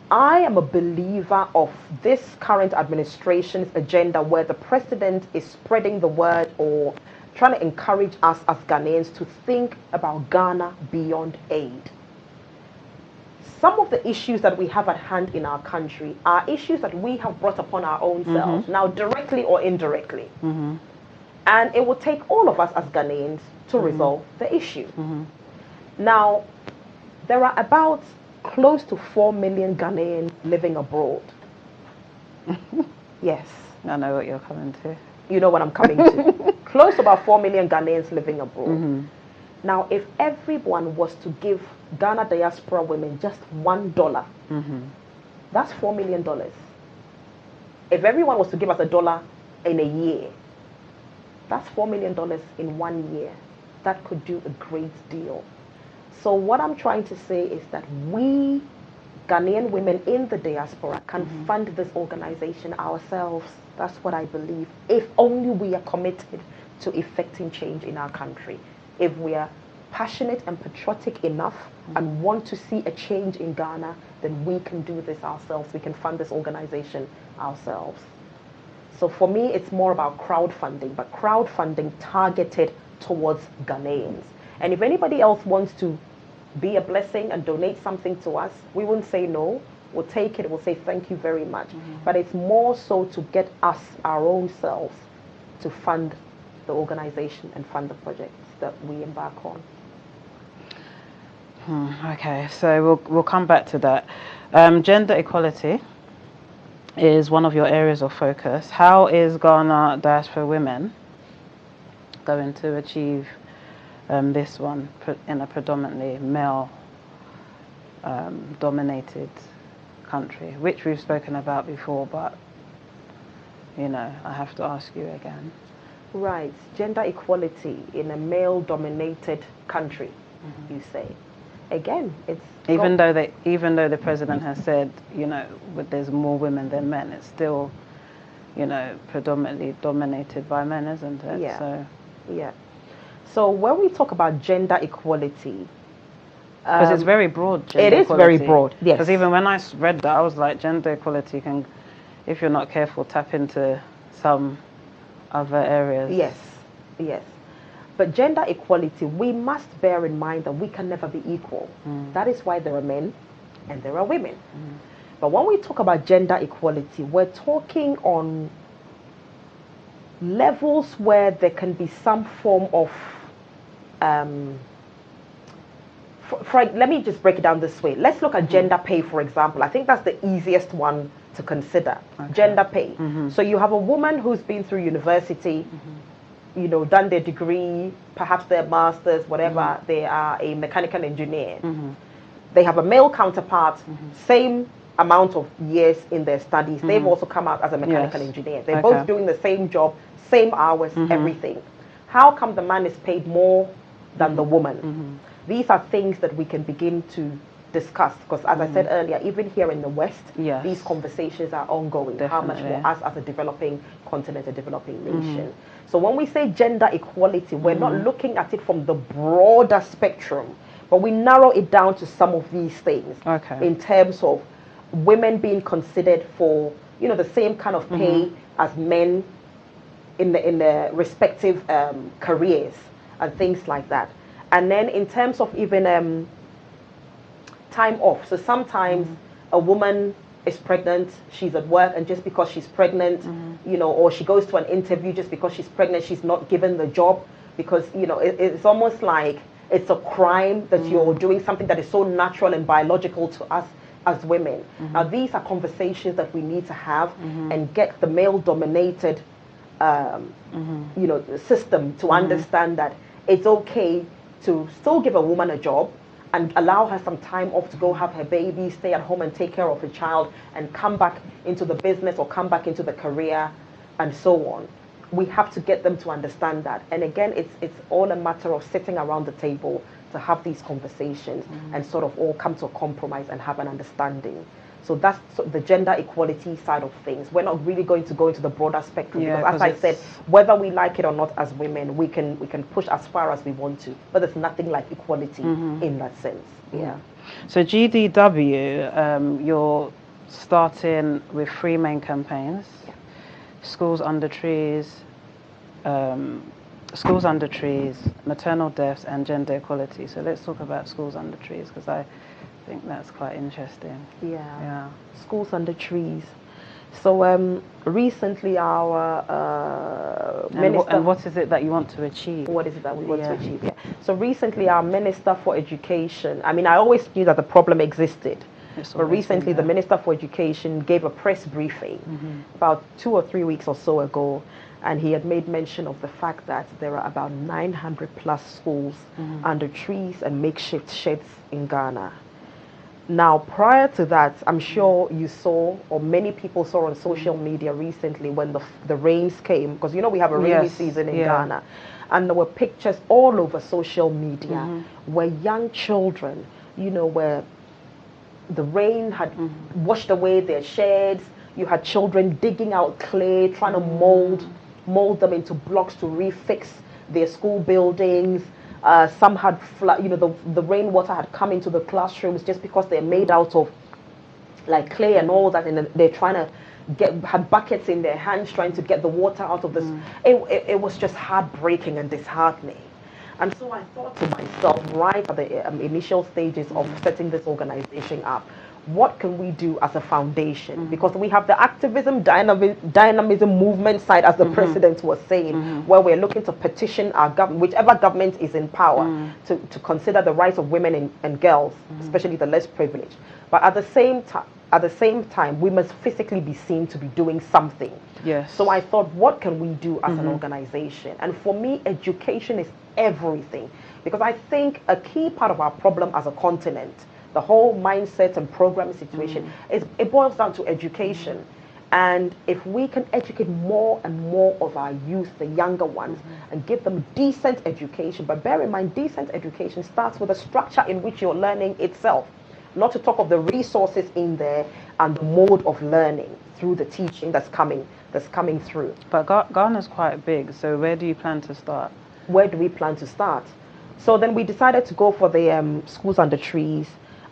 I am a believer of this current administration's agenda where the president is spreading the word or trying to encourage us as Ghanaians to think about Ghana beyond aid. Some of the issues that we have at hand in our country are issues that we have brought upon our own selves, now directly or indirectly. And it will take all of us as Ghanaians to resolve the issue. Now, there are about close to 4 million Ghanaians living abroad. Yes. I know what you're coming to. You know what I'm coming to. Close to about 4 million Ghanaians living abroad. Now, if everyone was to give Ghana diaspora women just $1, that's $4 million. If everyone was to give us $1 in a year, that's $4 million in 1 year. That could do a great deal. So what I'm trying to say is that we, Ghanaian women in the diaspora, can fund this organization ourselves. That's what I believe. If only we are committed to effecting change in our country. If we are passionate and patriotic enough and want to see a change in Ghana, then we can do this ourselves. We can fund this organization ourselves. So for me, it's more about crowdfunding, but crowdfunding targeted towards Ghanaians. And if anybody else wants to be a blessing and donate something to us, we wouldn't say no. We'll take it. We'll say thank you very much. But it's more so to get us, our own selves, to fund the organization and fund the projects that we embark on. Okay, so we'll come back to that. Gender equality is one of your areas of focus. How is Ghana Diaspora Women going to achieve this one in a predominantly male dominated country, which we've spoken about before, but I have to ask you again. Right, gender equality in a male dominated country, you say. Again, it's even though the president has said, there's more women than men, it's still, predominantly dominated by men, isn't it? Yeah. So when we talk about gender equality, because it's very broad. It is very broad. Yes. Because even when I read that, I was like, gender equality can, if you're not careful, tap into some other areas. Yes. But gender equality, we must bear in mind that we can never be equal. That is why there are men and there are women. But when we talk about gender equality, we're talking on levels where there can be some form of, let me just break it down this way. Let's look at gender pay, for example. I think that's the easiest one to consider. Okay. Gender pay. So you have a woman who's been through university, done their degree, perhaps their master's, whatever, they are a mechanical engineer. They have a male counterpart, same amount of years in their studies, they've also come out as a mechanical engineer. They're both doing the same job, same hours, everything. How come the man is paid more than the woman? These are things that we can begin to discuss, because as I said earlier, even here in the West, these conversations are ongoing. Definitely. How much more us as a developing continent, a developing nation. So when we say gender equality, we're not looking at it from the broader spectrum, but we narrow it down to some of these things in terms of women being considered for, you know, the same kind of pay as men in the respective careers and things like that. And then in terms of even time off, so sometimes a woman is pregnant, she's at work, and just because she's pregnant, you know, or she goes to an interview, just because she's pregnant, she's not given the job, because, you know, it's almost like it's a crime that you're doing something that is so natural and biological to us as women. Now, these are conversations that we need to have and get the male-dominated, you know, system to understand that it's okay to still give a woman a job and allow her some time off to go have her baby, stay at home and take care of her child, and come back into the business or come back into the career and so on. We have to get them to understand that. And again, it's all a matter of sitting around the table to have these conversations and sort of all come to a compromise and have an understanding. So that's the gender equality side of things. We're not really going to go into the broader spectrum, because as I said, whether we like it or not as women, we can push as far as we want to, but there's nothing like equality in that sense. So GDW, you're starting with 3 main campaigns: schools under trees, maternal deaths, and gender equality. So let's talk about schools under trees, because I think that's quite interesting. Schools under trees. So recently our minister... And what is it that you want to achieve? What is it that we want to achieve? So recently our Minister for Education, I mean, I always knew that the problem existed, but recently the Minister for Education gave a press briefing about 2 or 3 weeks or so ago, and he had made mention of the fact that there are about 900 plus schools under trees and makeshift sheds in Ghana. Now, prior to that, I'm sure you saw, or many people saw on social media recently, when the rains came, because you know we have a rainy season in Ghana, and there were pictures all over social media where young children, you know, where the rain had washed away their sheds. You had children digging out clay, trying to mold them into blocks to refix their school buildings. Some had, you know, the rainwater had come into the classrooms just because they're made out of like clay and all that, and they're trying to had buckets in their hands trying to get the water out of this. It was just heartbreaking and disheartening. And so I thought to myself, right at the initial stages of setting this organization up, what can we do as a foundation? Because we have the activism, dynamism movement side, as the president was saying, where we're looking to petition our government, whichever government is in power, to consider the rights of women and girls, especially the less privileged. But at the same time, we must physically be seen to be doing something. So I thought, what can we do as an organization? And for me, education is everything, because I think a key part of our problem as a continent, the whole mindset and programming situation, it boils down to education. And if we can educate more and more of our youth, the younger ones, and give them decent education, but bear in mind, decent education starts with the structure in which you're learning itself, not to talk of the resources in there and the mode of learning through the teaching that's coming through. But Ghana's quite big, so where do you plan to start? Where do we plan to start? So then we decided to go for the schools under trees.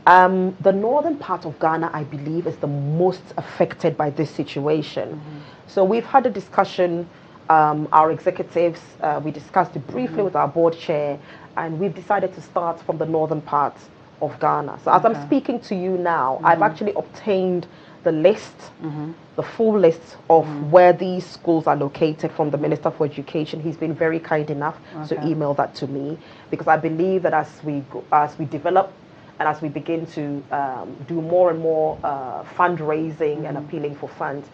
The northern part of Ghana, I believe, is the most affected by this situation. So we've had a discussion, our executives, we discussed it briefly with our board chair, and we've decided to start from the northern part of Ghana. So as I'm speaking to you now, I've actually obtained the list, the full list of where these schools are located from the Minister for Education. He's been very kind enough to email that to me, because I believe that as we develop and as we begin to do more and more fundraising and appealing for funds,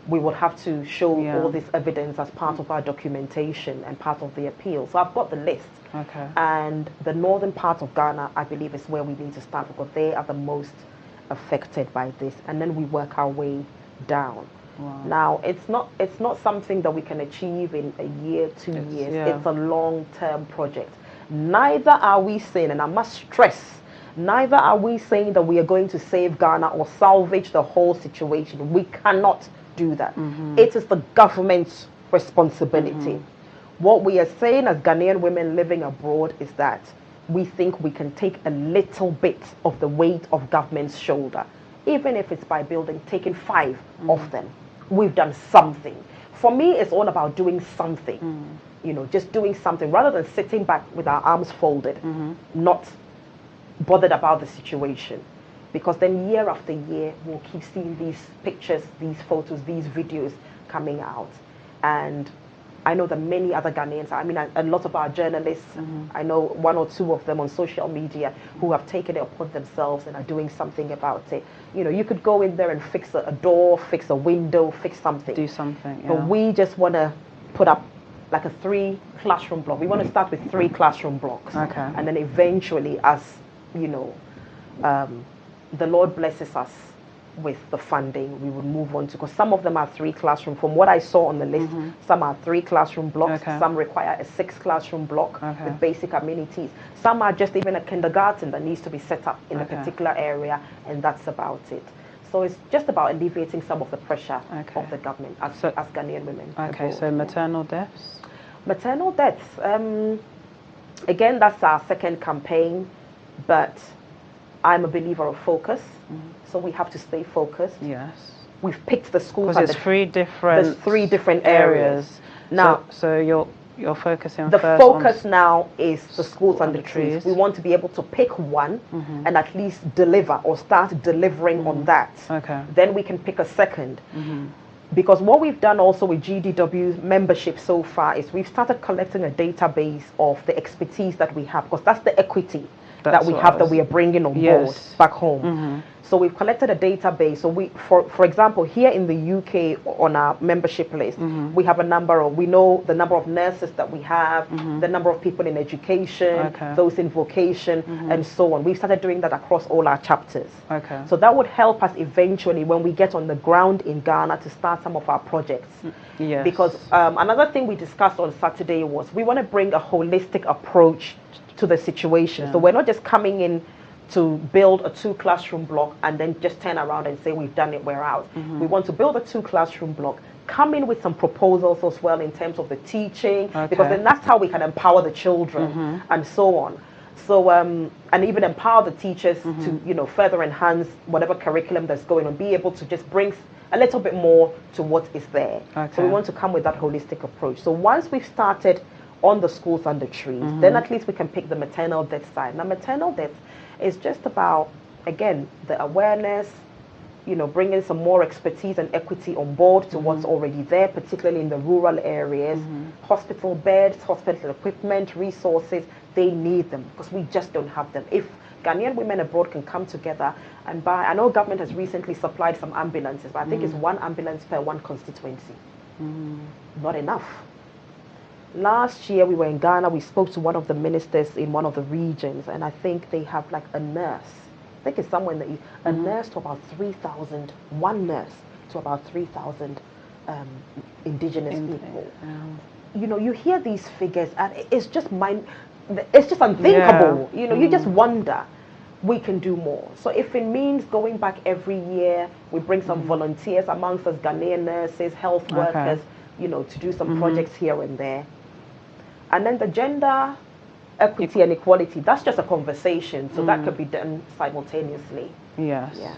we will have to show all this evidence as part of our documentation and part of the appeal. So I've got the list. And the northern part of Ghana, I believe, is where we need to start, because they are the most affected by this, and then we work our way down. Wow. Now, it's not something that we can achieve in a year, 2 years. Yeah. It's a long-term project. Neither are we saying, and I must stress, neither are we saying that we are going to save Ghana or salvage the whole situation. We cannot do that. It is the government's responsibility. What we are saying as Ghanaian women living abroad is that we think we can take a little bit of the weight of government's shoulder, even if it's by taking 5 of them. We've done something. For me, it's all about doing something. You know, just doing something rather than sitting back with our arms folded, not bothered about the situation. Because then year after year, we'll keep seeing these pictures, these photos, these videos coming out. And I know that many other Ghanaians, I mean, a lot of our journalists, I know 1 or 2 of them on social media who have taken it upon themselves and are doing something about it. You know, you could go in there and fix a door, fix a window, fix something. Do something, yeah. But we just want to put up like a 3 classroom block. We want to start with 3 classroom blocks. Okay. And then eventually, as, you know, the Lord blesses us with the funding, we would move on to, because some of them are 3 classroom. From what I saw on the list, some are 3 classroom blocks. Okay. Some require a 6 classroom block with basic amenities. Some are just even a kindergarten that needs to be set up in a particular area, and that's about it. So it's just about alleviating some of the pressure of the government as Ghanaian women. Okay, abroad. so maternal deaths? Maternal deaths. Again, that's our second campaign, but I'm a believer of focus, so we have to stay focused. Yes. We've picked the schools. Because it's 3 different There's 3 different areas. Now, so you're focusing the first focus on now is the schools under trees. We want to be able to pick one and at least deliver or start delivering on that. Okay. Then we can pick a second. Because what we've done also with GDW membership so far is we've started collecting a database of the expertise that we have, because that's the equity that we have that we are bringing on board back home. So we've collected a database. So we, for example, here in the UK on our membership list, we have we know the number of nurses that we have, the number of people in education, those in vocation, and so on. We've started doing that across all our chapters. Okay. So that would help us eventually when we get on the ground in Ghana to start some of our projects. Yes. Because another thing we discussed on Saturday was we want to bring a holistic approach to the situation. So we're not just coming in to build a 2 classroom block and then just turn around and say we've done it, we're out. We want to build a 2 classroom block, come in with some proposals as well in terms of the teaching, because then that's how we can empower the children and so on. So and even empower the teachers to, you know, further enhance whatever curriculum that's going on, be able to just bring a little bit more to what is there. So we want to come with that holistic approach. So once we've started on the schools under trees, then at least we can pick the maternal death side. Now, maternal death is just about, again, the awareness, you know, bringing some more expertise and equity on board to what's already there, particularly in the rural areas. Hospital beds, hospital equipment, resources, they need them because we just don't have them. If Ghanaian women abroad can come together and buy, I know government has recently supplied some ambulances, but I think it's 1 ambulance per 1 constituency. Not enough. Last year we were in Ghana, we spoke to one of the ministers in one of the regions, and I think they have like a nurse. I think it's somewhere in a nurse to about 3,000, 1 nurse to about 3,000 indigenous people. You know, you hear these figures and it's just unthinkable. You know, you just wonder. We can do more. So if it means going back every year, we bring some volunteers amongst us, Ghanaian nurses, health workers, you know, to do some projects here and there. And then the gender equity and equality, that's just a conversation. So that could be done simultaneously. Yes. Yeah.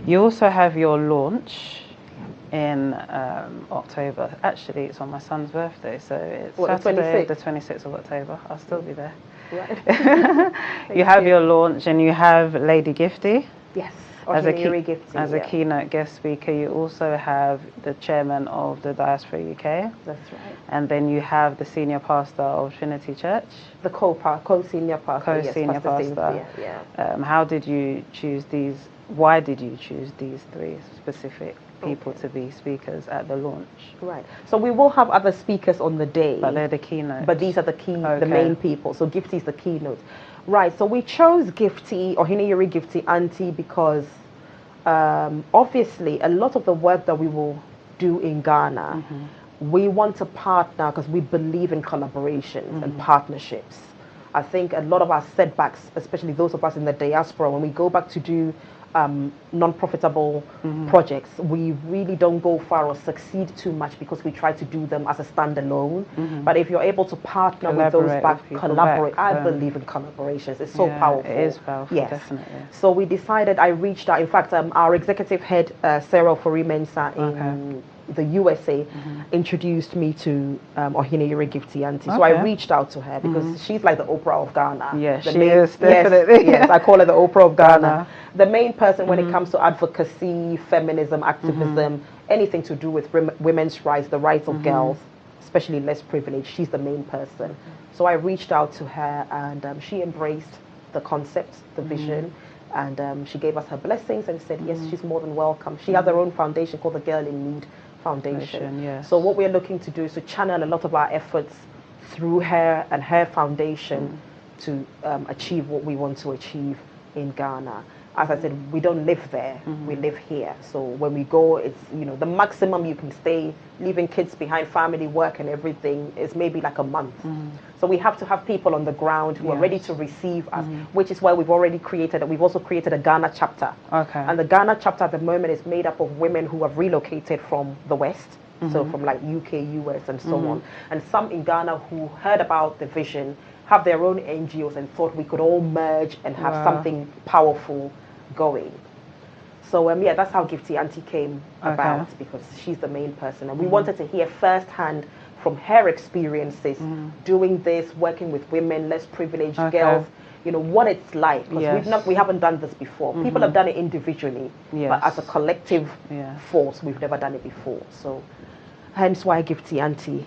You also have your launch in October. Actually, it's on my son's birthday, so it's Saturday, the 26th of October. I'll still be there. Right. You have your launch, and you have Lady Gifty. Yes. As a keynote guest speaker. You also have the chairman of the Diaspora UK. That's right. And then you have the senior pastor of Trinity Church. The co-senior pastor. Co-senior pastor. Yeah. How did you choose these? Why did you choose these 3 specific people to be speakers at the launch? Right. So we will have other speakers on the day. But they're the keynotes. But these are the main people. So Gifty is the keynote. Right. So we chose Gifty, or Hineyuri Gifty Auntie, because Obviously, a lot of the work that we will do in Ghana, we want to partner because we believe in collaborations and partnerships. I think a lot of our setbacks, especially those of us in the diaspora, when we go back to do non-profitable projects, we really don't go far or succeed too much because we try to do them as a standalone. But if you're able to partner with those back, collaborate, I believe in collaborations. It's so powerful. It is powerful, definitely. So we decided, I reached out. In fact, our executive head, Sarah Ofori-Mensah in the USA, introduced me to Ohineyere Gifty-Auntie. So I reached out to her because she's like the Oprah of Ghana. Yeah, she is, definitely. Yes, I call her the Oprah of Ghana. The main person when it comes to advocacy, feminism, activism, anything to do with women's rights, the rights of girls, especially less privileged, she's the main person. So I reached out to her, and she embraced the concept, the vision, and she gave us her blessings and said, yes, she's more than welcome. She has her own foundation called the Girl in Need Foundation. Yes. So what we're looking to do is to channel a lot of our efforts through her and her foundation to achieve what we want to achieve in Ghana. As I said, we don't live there, we live here. So when we go, it's, you know, the maximum you can stay, leaving kids behind, family, work and everything, is maybe like a month. So we have to have people on the ground who are ready to receive us, which is why we've also created a Ghana chapter. And the Ghana chapter at the moment is made up of women who have relocated from the West, so from like UK, US and so on. And some in Ghana who heard about the vision, have their own NGOs and thought we could all merge and have something powerful going. So yeah, that's how Gifty-Auntie came about, because she's the main person, and we wanted to hear firsthand from her experiences doing this, working with women, less privileged girls, you know, what it's like, because we haven't done this before. People have done it individually, but as a collective force, we've never done it before. So hence why Gifty-Auntie.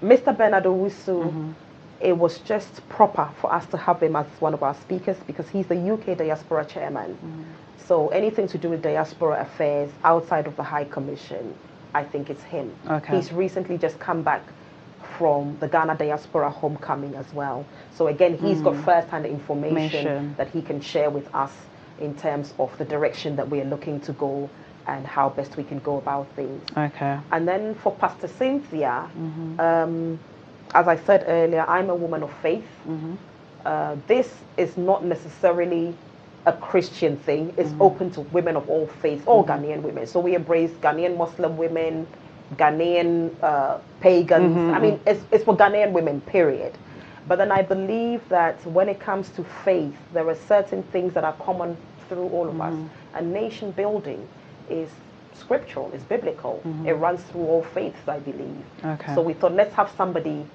Mr. Bernard Owusu, it was just proper for us to have him as one of our speakers because he's the UK Diaspora Chairman. So anything to do with diaspora affairs outside of the High Commission, I think it's him. He's recently just come back from the Ghana Diaspora Homecoming as well. So again, he's got first-hand information that he can share with us in terms of the direction that we're looking to go and how best we can go about things. And then for Pastor Cynthia, as I said earlier, I'm a woman of faith. This is not necessarily a Christian thing. It's open to women of all faiths, all Ghanaian women. So we embrace Ghanaian Muslim women, Ghanaian pagans. I mean, it's for Ghanaian women, period. But then I believe that when it comes to faith, there are certain things that are common through all of us. And nation building is scriptural, it's biblical. It runs through all faiths, I believe. So we thought, let's have somebody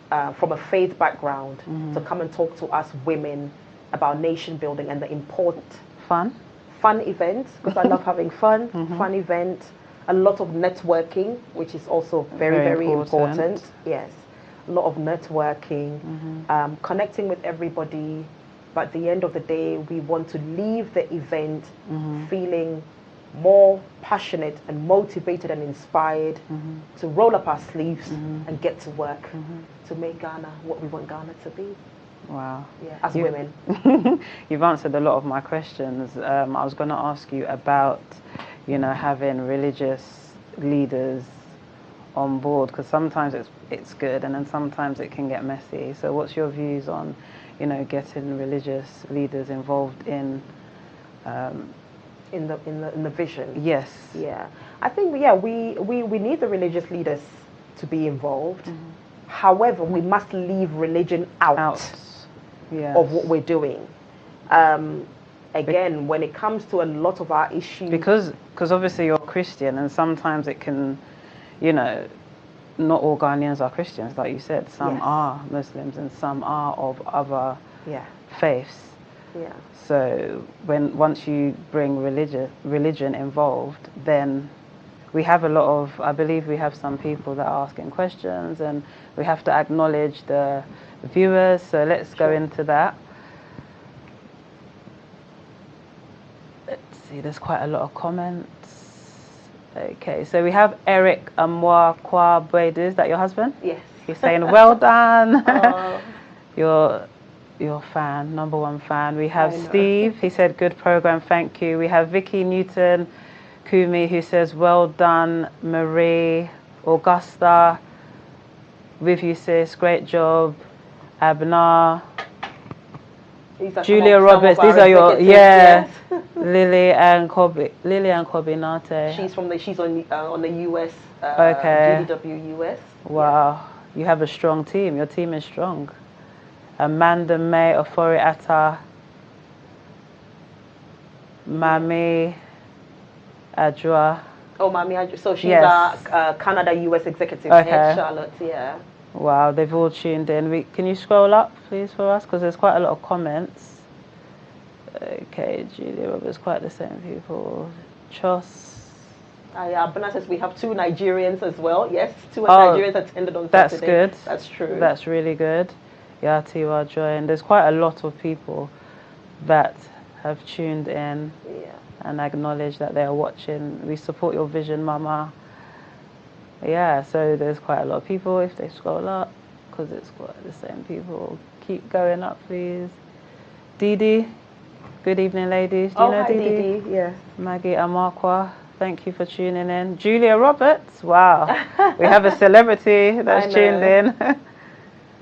from a faith background to come and talk to us women about nation building and the important fun events, because I love having fun event, a lot of networking, which is also very important. Yes, a lot of networking, connecting with everybody, but at the end of the day we want to leave the event feeling more passionate and motivated and inspired to roll up our sleeves and get to work to make Ghana what we want Ghana to be. Wow. Yeah, as women. You've answered a lot of my questions. I was going to ask you about, you know, having religious leaders on board, because sometimes it's good and then sometimes it can get messy. So what's your views on, you know, getting religious leaders involved in the vision? Yes. Yeah. I think we need the religious leaders to be involved. However, we must leave religion out. Of what we're doing. Again, when it comes to a lot of our issues, because obviously you're Christian, and sometimes it can, you know, not all Ghanaians are Christians, like you said. Some are Muslims and some are of other faiths. So once you bring religion involved, then we have a lot of, I believe we have some people that are asking questions, and we have to acknowledge the viewers. So let's go into that. Let's see, there's quite a lot of comments. Okay, so we have Eric Amoakwa-Boadu. Is that your husband? Yes. He's saying, well done. You're your fan, number one fan. We have I know. Steve, he said, good program, thank you. We have Vicky Newton Kumi, who says, well done. Marie, Augusta, with you sis, great job. Abnar, Julia Roberts, these are your, yes. Lily and Kobinate. She's on the US, Okay. GDW US. Wow, you have a strong team. Your team is strong. Amanda May Ofori Atta, Mami Adjua. Oh, Mami Adjua. So she's Yes. our Canada US executive Okay. head, Charlotte, yeah. Wow, they've all tuned in. Can you scroll up, please, for us? Because there's quite a lot of comments. Okay, Julia Roberts, quite the same people. Chos. Bernard says we have 2 Nigerians as well. Yes, 2 Nigerians attended on Saturday. That's good. That's true. That's really good. Yatiwa joined. There's quite a lot of people that have tuned in and acknowledge that they are watching. We support your vision, Mama. Yeah, so there's quite a lot of people. If they scroll up, because it's quite the same people. Keep going up, please. Didi, good evening, ladies. Do you know hi, Didi? Didi. Yes. Maggie Amoakwa, thank you for tuning in. Julia Roberts, wow. We have a celebrity that's tuned in.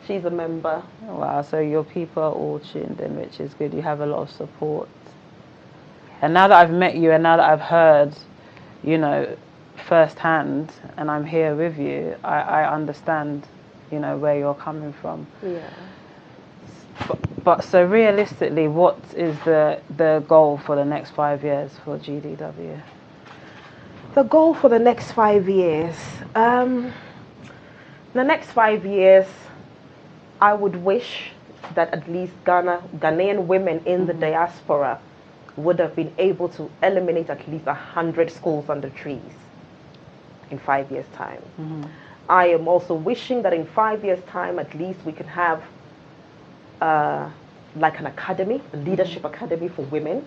She's a member. Wow, so your people are all tuned in, which is good. You have a lot of support. And now that I've met you and now that I've heard, you know, firsthand, and I'm here with you, I understand, you know, where you're coming from. Yeah. But so realistically, what is the goal for the next 5 years for GDW? The goal for the next 5 years? The next 5 years, I would wish that at least Ghanaian women in the diaspora would have been able to eliminate at least 100 schools under trees in 5 years' time. I am also wishing that in 5 years' time, at least we can have like an academy, a leadership academy for women.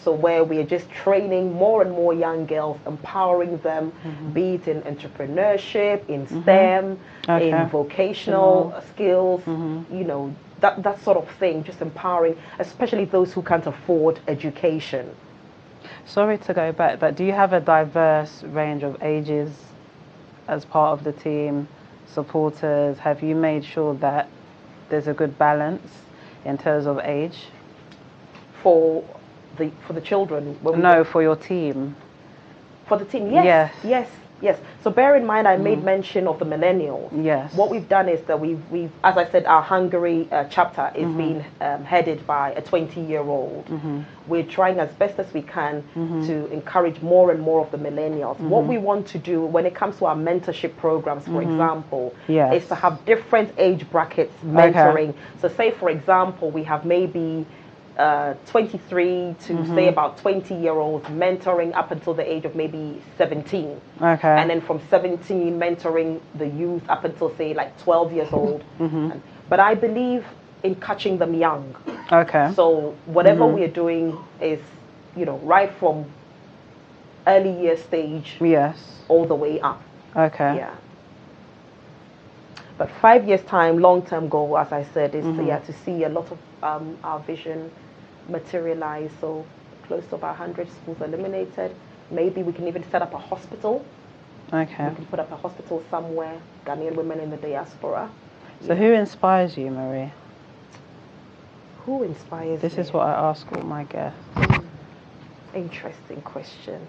So where we are just training more and more young girls, empowering them, be it in entrepreneurship, in STEM, in vocational skills, you know, that sort of thing, just empowering, especially those who can't afford education. Sorry to go back, but do you have a diverse range of ages as part of the team, supporters? Have you made sure that there's a good balance in terms of age? For the children? No, for your team. For the team, yes. So bear in mind, I made mention of the millennials. Yes. What we've done is that we've as I said, our Hungary chapter is being headed by a 20-year-old. We're trying as best as we can to encourage more and more of the millennials. What we want to do when it comes to our mentorship programs, for example, is to have different age brackets mentoring. So say, for example, we have maybe 23 to say about 20-year-olds mentoring up until the age of maybe 17. And then from 17 mentoring the youth up until say like 12 years old. But I believe in catching them young. So whatever we are doing is, you know, right from early year stage all the way up. Yeah. But 5 years time, long-term goal, as I said, is to see a lot of our vision materialize. So close to about 100 schools eliminated. Maybe we can even set up a hospital. We can put up a hospital somewhere, Ghanaian women in the diaspora. So who inspires you, Marie? Who inspires me? This is what I ask all my guests. Interesting question.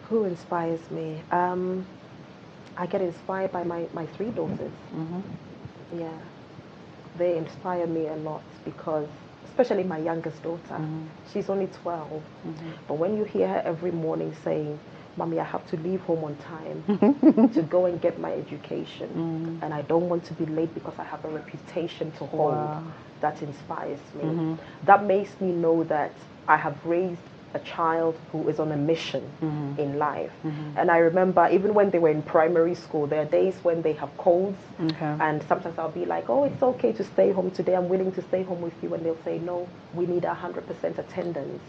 Who inspires me? I get inspired by my 3 daughters. Yeah. They inspire me a lot because, especially my youngest daughter, she's only 12. But when you hear her every morning saying, Mommy, I have to leave home on time to go and get my education. And I don't want to be late because I have a reputation to hold. That inspires me. That makes me know that I have raised a child who is on a mission in life. And I remember even when they were in primary school, there are days when they have colds, and sometimes I'll be like, oh, it's okay to stay home today, I'm willing to stay home with you, and they'll say, no, we need 100% attendance.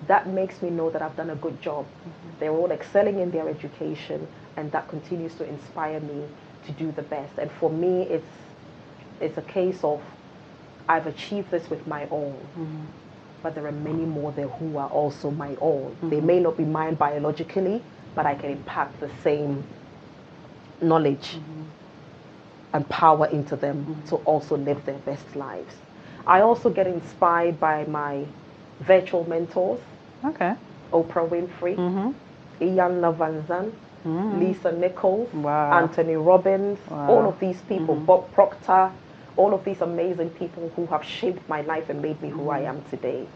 That makes me know that I've done a good job. They're all excelling in their education, and that continues to inspire me to do the best. And for me, it's a case of I've achieved this with my own. But there are many more there who are also my own. They may not be mine biologically, but I can impact the same knowledge and power into them to also live their best lives. I also get inspired by my virtual mentors. Okay. Oprah Winfrey, Ian Lavanzan, Lisa Nichols, Wow. Anthony Robbins, Wow. all of these people, Bob Proctor, all of these amazing people who have shaped my life and made me who I am today.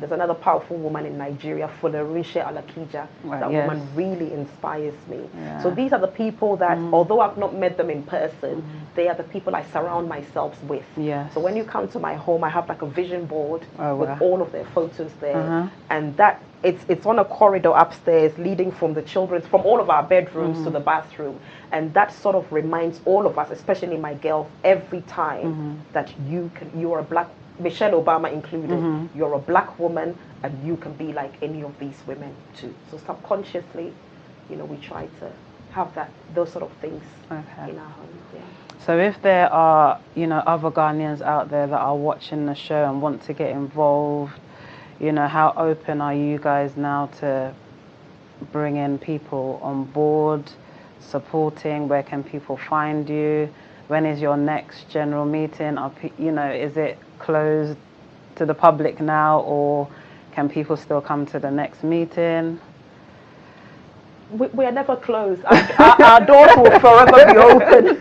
There's another powerful woman in Nigeria, Fulerisha Alakija. Right, That yes. woman really inspires me. Yeah. So these are the people that, although I've not met them in person, they are the people I surround myself with. Yes. So when you come to my home, I have like a vision board with wow. all of their photos there, and that it's on a corridor upstairs leading from the children's, from all of our bedrooms to the bathroom, and that sort of reminds all of us, especially my girls, every time that you are a black, Michelle Obama included, you're a black woman and you can be like any of these women too. So subconsciously, we try to have those sort of things in our homes. Yeah. So if there are, other Ghanaians out there that are watching the show and want to get involved, how open are you guys now to bringing people on board, supporting? Where can people find you? When is your next general meeting? Is it closed to the public now, or can people still come to the next meeting? We are never closed. Our doors will forever be open.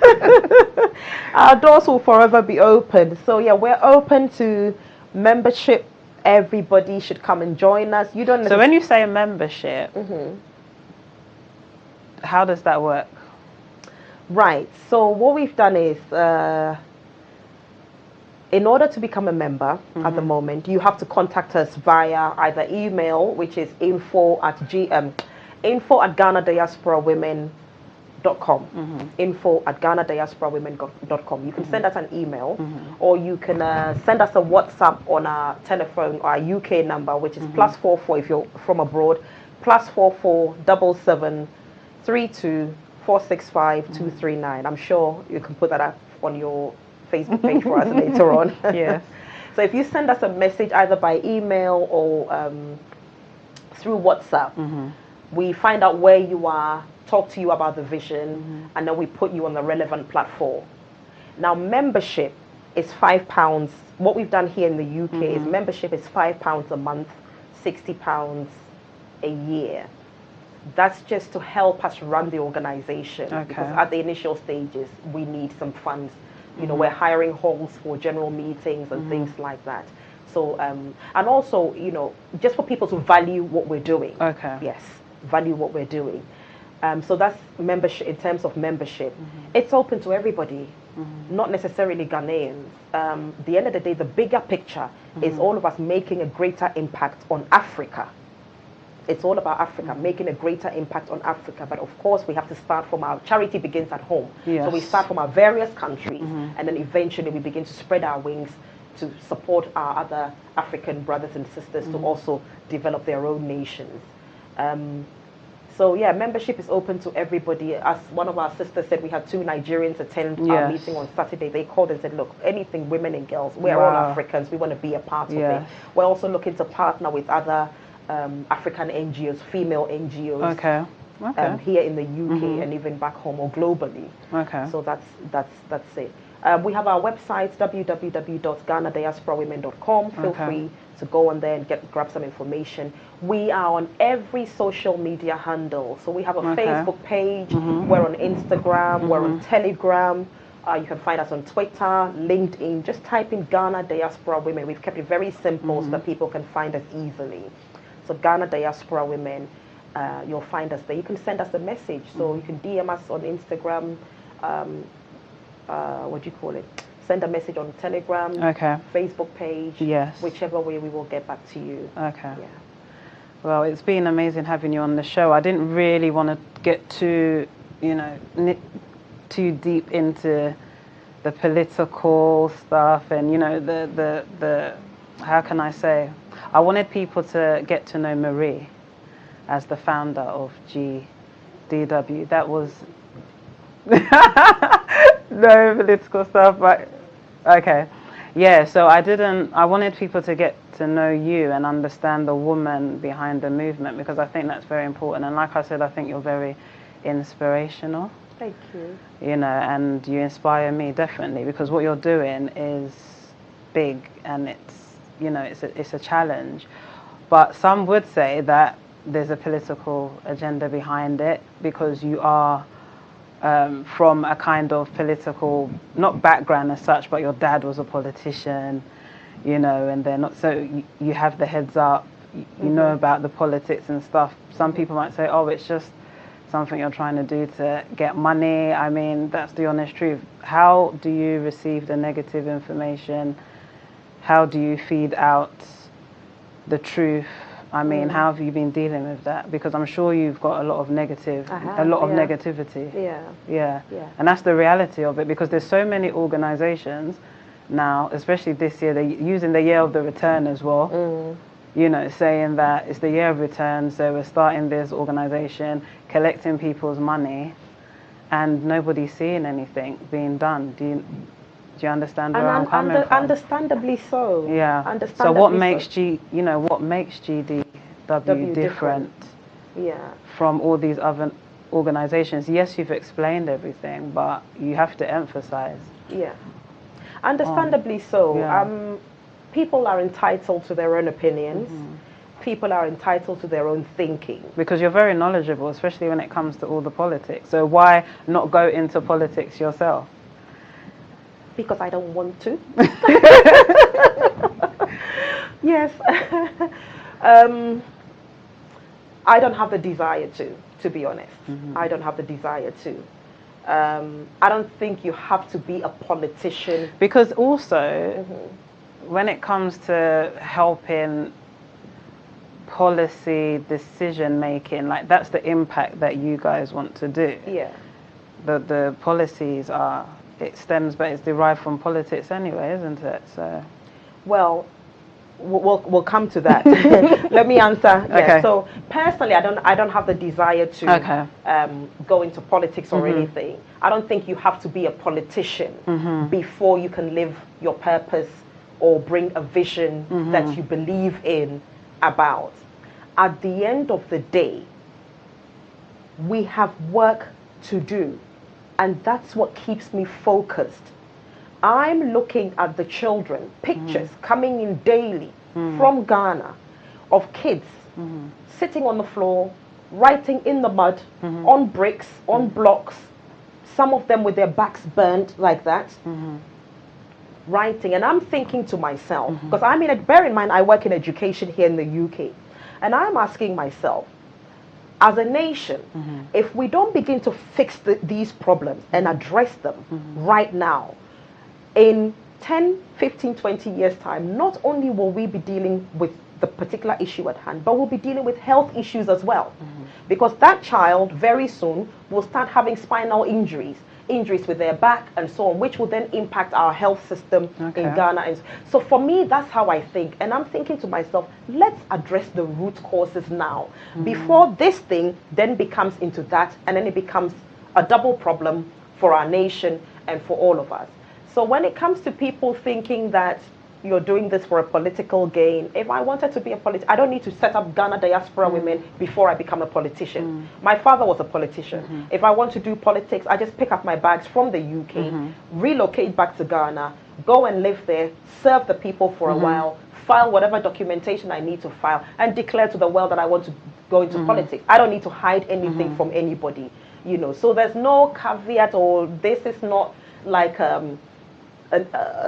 Our doors will forever be open. So yeah, we're open to membership. Everybody should come and join us. You don't. So when you say membership, how does that work? Right. So what we've done is, in order to become a member at the moment, you have to contact us via either email, which is info@Ghanadiasporawomen.com. Info@Ghanadiasporawomen.com. You can send us an email, or you can send us a WhatsApp on our telephone, our UK number, which is +44 if you're from abroad, +44 77 32 465 239. I'm sure you can put that up on your Facebook page for us later on. Yes. So if you send us a message either by email or through WhatsApp, we find out where you are, talk to you about the vision, and then we put you on the relevant platform. Now, membership is £5. What we've done here in the UK is membership is £5 a month, £60 a year. That's just to help us run the organization, because at the initial stages we need some funds. We're hiring halls for general meetings and things like that. So and also just for people to value what we're doing. Yes, value what we're doing. So that's membership. In terms of membership, it's open to everybody, not necessarily Ghanaians. The end of the day, the bigger picture is all of us making a greater impact on Africa. It's all about Africa, making a greater impact on Africa. But of course, we have to start from our charity begins at home. Yes. So we start from our various countries, and then eventually we begin to spread our wings to support our other African brothers and sisters to also develop their own nations. So yeah, membership is open to everybody. As one of our sisters said, we had 2 Nigerians attend our meeting on Saturday. They called and said, look, anything women and girls, we're all Africans. We want to be a part of it. We're also looking to partner with other African NGOs, female NGOs, here in the UK and even back home or globally. So that's it. We have our website, www.GhanaDiasporaWomen.com. Feel free to go on there and grab some information. We are on every social media handle. So we have a Facebook page, we're on Instagram, we're on Telegram. You can find us on Twitter, LinkedIn. Just type in Ghana Diaspora Women. We've kept it very simple so that people can find us easily. So Ghana Diaspora Women, you'll find us there. You can send us a message. So you can DM us on Instagram, send a message on Telegram, Facebook page, whichever way we will get back to you. Well, it's been amazing having you on the show. I didn't really want to get too deep into the political stuff and the how can I say, I wanted people to get to know Marie as the founder of GDW. That was no political stuff, but Yeah, so I wanted people to get to know you and understand the woman behind the movement, because I think that's very important. And like I said, I think you're very inspirational. Thank you. You know, and you inspire me definitely, because what you're doing is big, and it's, you know, it's a challenge. But some would say that there's a political agenda behind it, because you are from a kind of political, not background as such, but your dad was a politician, you know, and they're not, so you have the heads up, you know about the politics and stuff. Some people might say, oh, it's just something you're trying to do to get money. I mean, that's the honest truth. How do you receive the negative information? How do you feed out the truth? I mean, how have you been dealing with that? Because I'm sure you've got a lot of negativity. Yeah. And that's the reality of it, because there's so many organizations now, especially this year, they're using the year of the return as well. You know, saying that it's the year of return, so we're starting this organization, collecting people's money, and nobody's seeing anything being done. Do you understand where I'm coming from? Understandably so. Yeah. Understandably So what makes what makes GDW different? Yeah. From all these other organizations? Yes, you've explained everything, but you have to emphasize. Yeah. Understandably so. Yeah. People are entitled to their own opinions. People are entitled to their own thinking. Because you're very knowledgeable, especially when it comes to all the politics. So why not go into politics yourself? Because I don't want to. Yes. I don't have the desire to be honest. I don't have the desire to. I don't think you have to be a politician. Because also, when it comes to helping policy decision making, like that's the impact that you guys want to do. Yeah. The policies it's derived from politics anyway, isn't it? So. Well, we'll come to that. Let me answer. Okay. Yeah. So personally, I don't have the desire to go into politics or anything. I don't think you have to be a politician before you can live your purpose or bring a vision that you believe in about. At the end of the day, we have work to do, and that's what keeps me focused. I'm looking at the children, pictures coming in daily from Ghana of kids sitting on the floor, writing in the mud, on bricks, on blocks, some of them with their backs burned like that, writing. And I'm thinking to myself, because bear in mind, I work in education here in the UK, and I'm asking myself, as a nation, if we don't begin to fix these problems and address them right now, in 10, 15, 20 years' time, not only will we be dealing with the particular issue at hand, but we'll be dealing with health issues as well. Because that child very soon will start having spinal injuries with their back and so on, which will then impact our health system in Ghana. And so for me, that's how I think. And I'm thinking to myself, let's address the root causes now, before this thing then becomes into that, and then it becomes a double problem for our nation and for all of us. So when it comes to people thinking that you're doing this for a political gain, if I wanted to be a politician, I don't need to set up Ghana Diaspora Women before I become a politician. My father was a politician. If I want to do politics, I just pick up my bags from the UK, relocate back to Ghana, go and live there, serve the people for a while, file whatever documentation I need to file, and declare to the world that I want to go into politics. I don't need to hide anything from anybody, you know. So there's no caveat, or this is not like a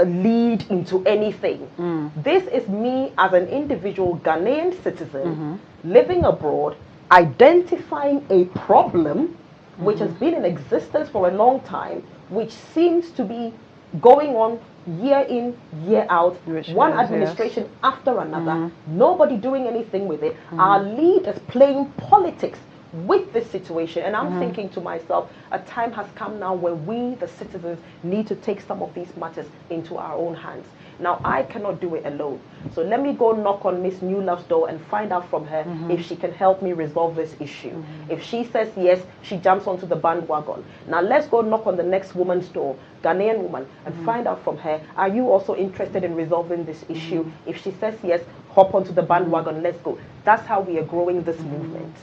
lead into anything. This is me as an individual Ghanaian citizen living abroad, identifying a problem which has been in existence for a long time, which seems to be going on year in, year out, one administration after another, nobody doing anything with it. Our leaders playing politics with this situation. And I'm thinking to myself, a time has come now where we, the citizens, need to take some of these matters into our own hands. Now, I cannot do it alone. So let me go knock on Miss Newlove's door and find out from her if she can help me resolve this issue. If she says yes, she jumps onto the bandwagon. Now, let's go knock on the next woman's door, Ghanaian woman, and find out from her, are you also interested in resolving this issue? If she says yes, hop onto the bandwagon, let's go. That's how we are growing this movement.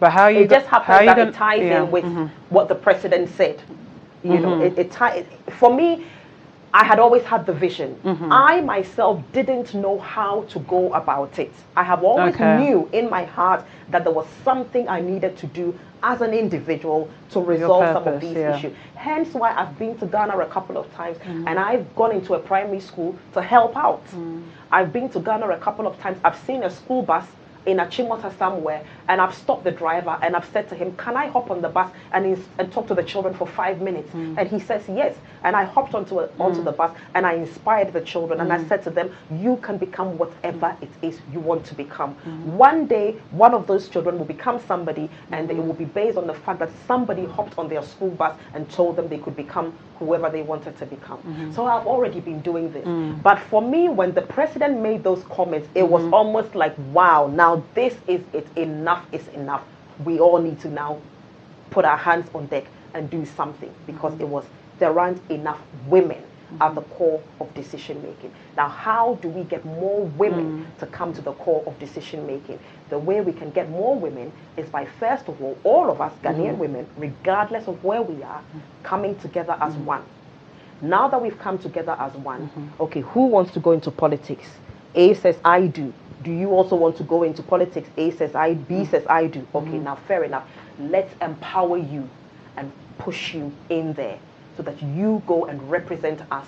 But how you it just happens that it ties in with what the president said. You know, for me, I had always had the vision. I myself didn't know how to go about it. I have always knew in my heart that there was something I needed to do as an individual to resolve some of these issues. Hence why I've been to Ghana a couple of times and I've gone into a primary school to help out. I've been to Ghana a couple of times. I've seen a school bus in Achimota somewhere, and I've stopped the driver and I've said to him, can I hop on the bus and talk to the children for 5 minutes? And he says yes. And I hopped onto the bus and I inspired the children and I said to them, you can become whatever it is you want to become. One day, one of those children will become somebody, and it will be based on the fact that somebody hopped on their school bus and told them they could become whoever they wanted to become. So I've already been doing this. But for me, when the president made those comments, it was almost like, wow, now this is it. Enough is enough. We all need to now put our hands on deck and do something, because there aren't enough women at the core of decision making. Now, how do we get more women to come to the core of decision making? The way we can get more women is by, first of all of us Ghanaian women, regardless of where we are, coming together as one. Now that we've come together as one, okay, who wants to go into politics? A says, I do. Do you also want to go into politics? A says I, B says I do. Okay, now fair enough. Let's empower you and push you in there so that you go and represent us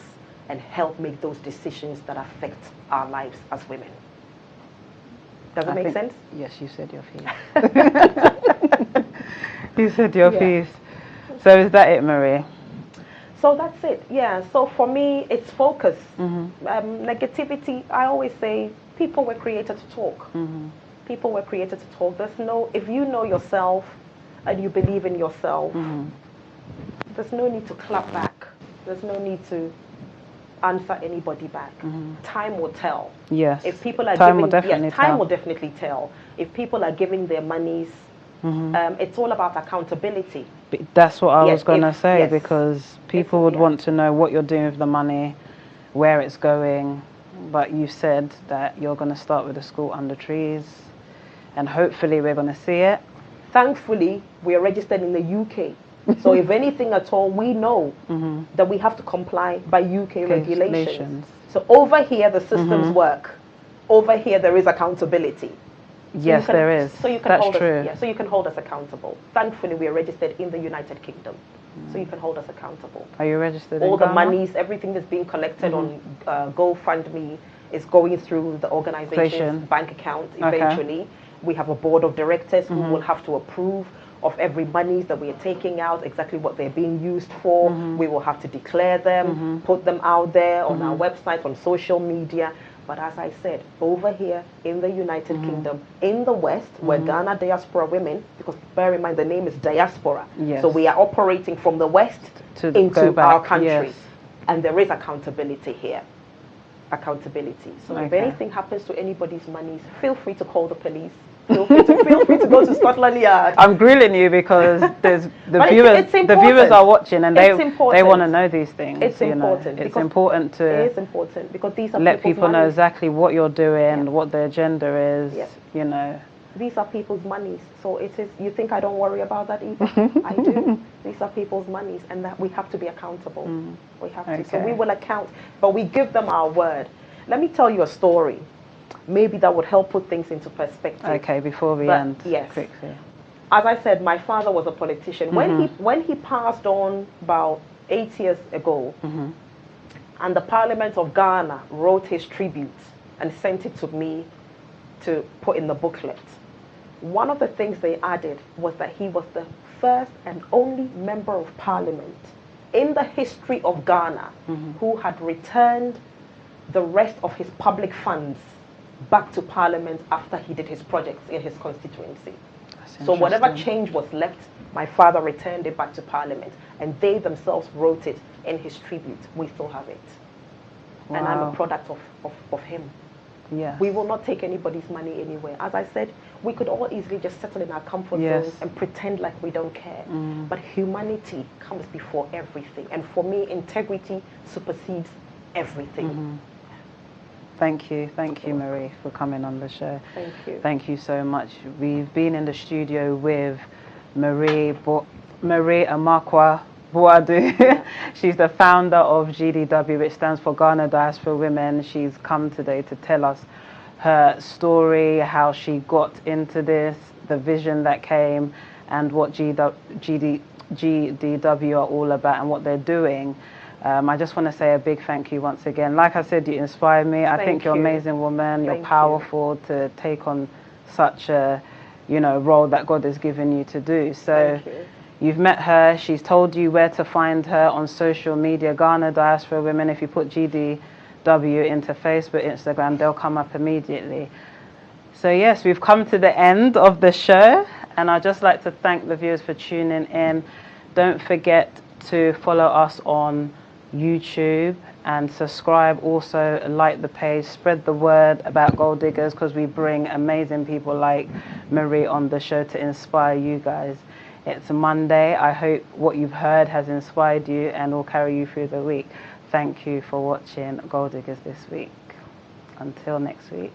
and help make those decisions that affect our lives as women. Does it make sense? Yes, you said your piece. You said your piece. So is that it, Marie? So that's it, yeah. So for me, it's focus. Negativity, I always say, people were created to talk. People were created to talk. If you know yourself and you believe in yourself, there's no need to clap back. There's no need to answer anybody back. Time will tell. Yes. If people are time will definitely tell. If people are giving their monies, it's all about accountability. That's what I was going to say, because people would want to know what you're doing with the money, where it's going. But you said that you're going to start with the school under trees, and hopefully we're going to see it. Thankfully, we are registered in the UK. So if anything at all, we know that we have to comply by UK regulations. So over here, the systems work. Over here, there is accountability. Yes, there is. So you can That's hold true. us. Yeah, so you can hold us accountable. Thankfully, we are registered in the United Kingdom, so you can hold us accountable. Are you registered? All in the Ghana? monies, everything that's being collected on GoFundMe is going through the organization's bank account. Eventually, we have a board of directors who will have to approve of every monies that we are taking out, exactly what they're being used for. We will have to declare them, put them out there on our website, on social media. But as I said, over here in the United Kingdom, in the West, we're Ghana Diaspora Women, because bear in mind the name is Diaspora. Yes. So we are operating from the West into our country. And there is accountability here. Accountability. So if anything happens to anybody's monies, feel free to call the police. Feel free to go to Scotland Yard. I'm grilling you because there's the viewers are watching, and they want to know these things. It's important. It's important to. It is important because these are let people know monies. exactly what you're doing, what the agenda is. You know. These are people's monies, so it is. You think I don't worry about that either? I do. These are people's monies, and that we have to be accountable. We have to. So we will account, but we give them our word. Let me tell you a story. Maybe that would help put things into perspective. Okay, before we end. Yes. Quickly. As I said, my father was a politician. When he passed on about 8 years ago, and the Parliament of Ghana wrote his tribute and sent it to me to put in the booklet. One of the things they added was that he was the first and only member of Parliament in the history of Ghana who had returned the rest of his public funds back to Parliament after he did his projects in his constituency. So whatever change was left, my father returned it back to Parliament, and they themselves wrote it in his tribute. We still have it. Wow. And I'm a product of him. Yes. We will not take anybody's money anywhere. As I said, we could all easily just settle in our comfort zones and pretend like we don't care. But humanity comes before everything. And for me, integrity supersedes everything. Thank you, Marie, for coming on the show. Thank you. Thank you so much. We've been in the studio with Marie Amoakwa-Boadu. She's the founder of GDW, which stands for Ghana Diaspora Women. She's come today to tell us her story, how she got into this, the vision that came, and what GDW are all about and what they're doing. I just want to say a big thank you once again. Like I said, you inspire me. I think you're an amazing woman. You're powerful to take on such a, role that God has given you to do. So you've met her. She's told you where to find her on social media. Ghana Diaspora Women. If you put GDW into Facebook, Instagram, they'll come up immediately. So yes, we've come to the end of the show, and I'd just like to thank the viewers for tuning in. Don't forget to follow us on YouTube and subscribe. Also like the page, spread the word about Gold Diggers, because we bring amazing people like Marie on the show to inspire you guys. It's Monday. I hope what you've heard has inspired you and will carry you through the week. Thank you for watching Gold Diggers this week. Until next week.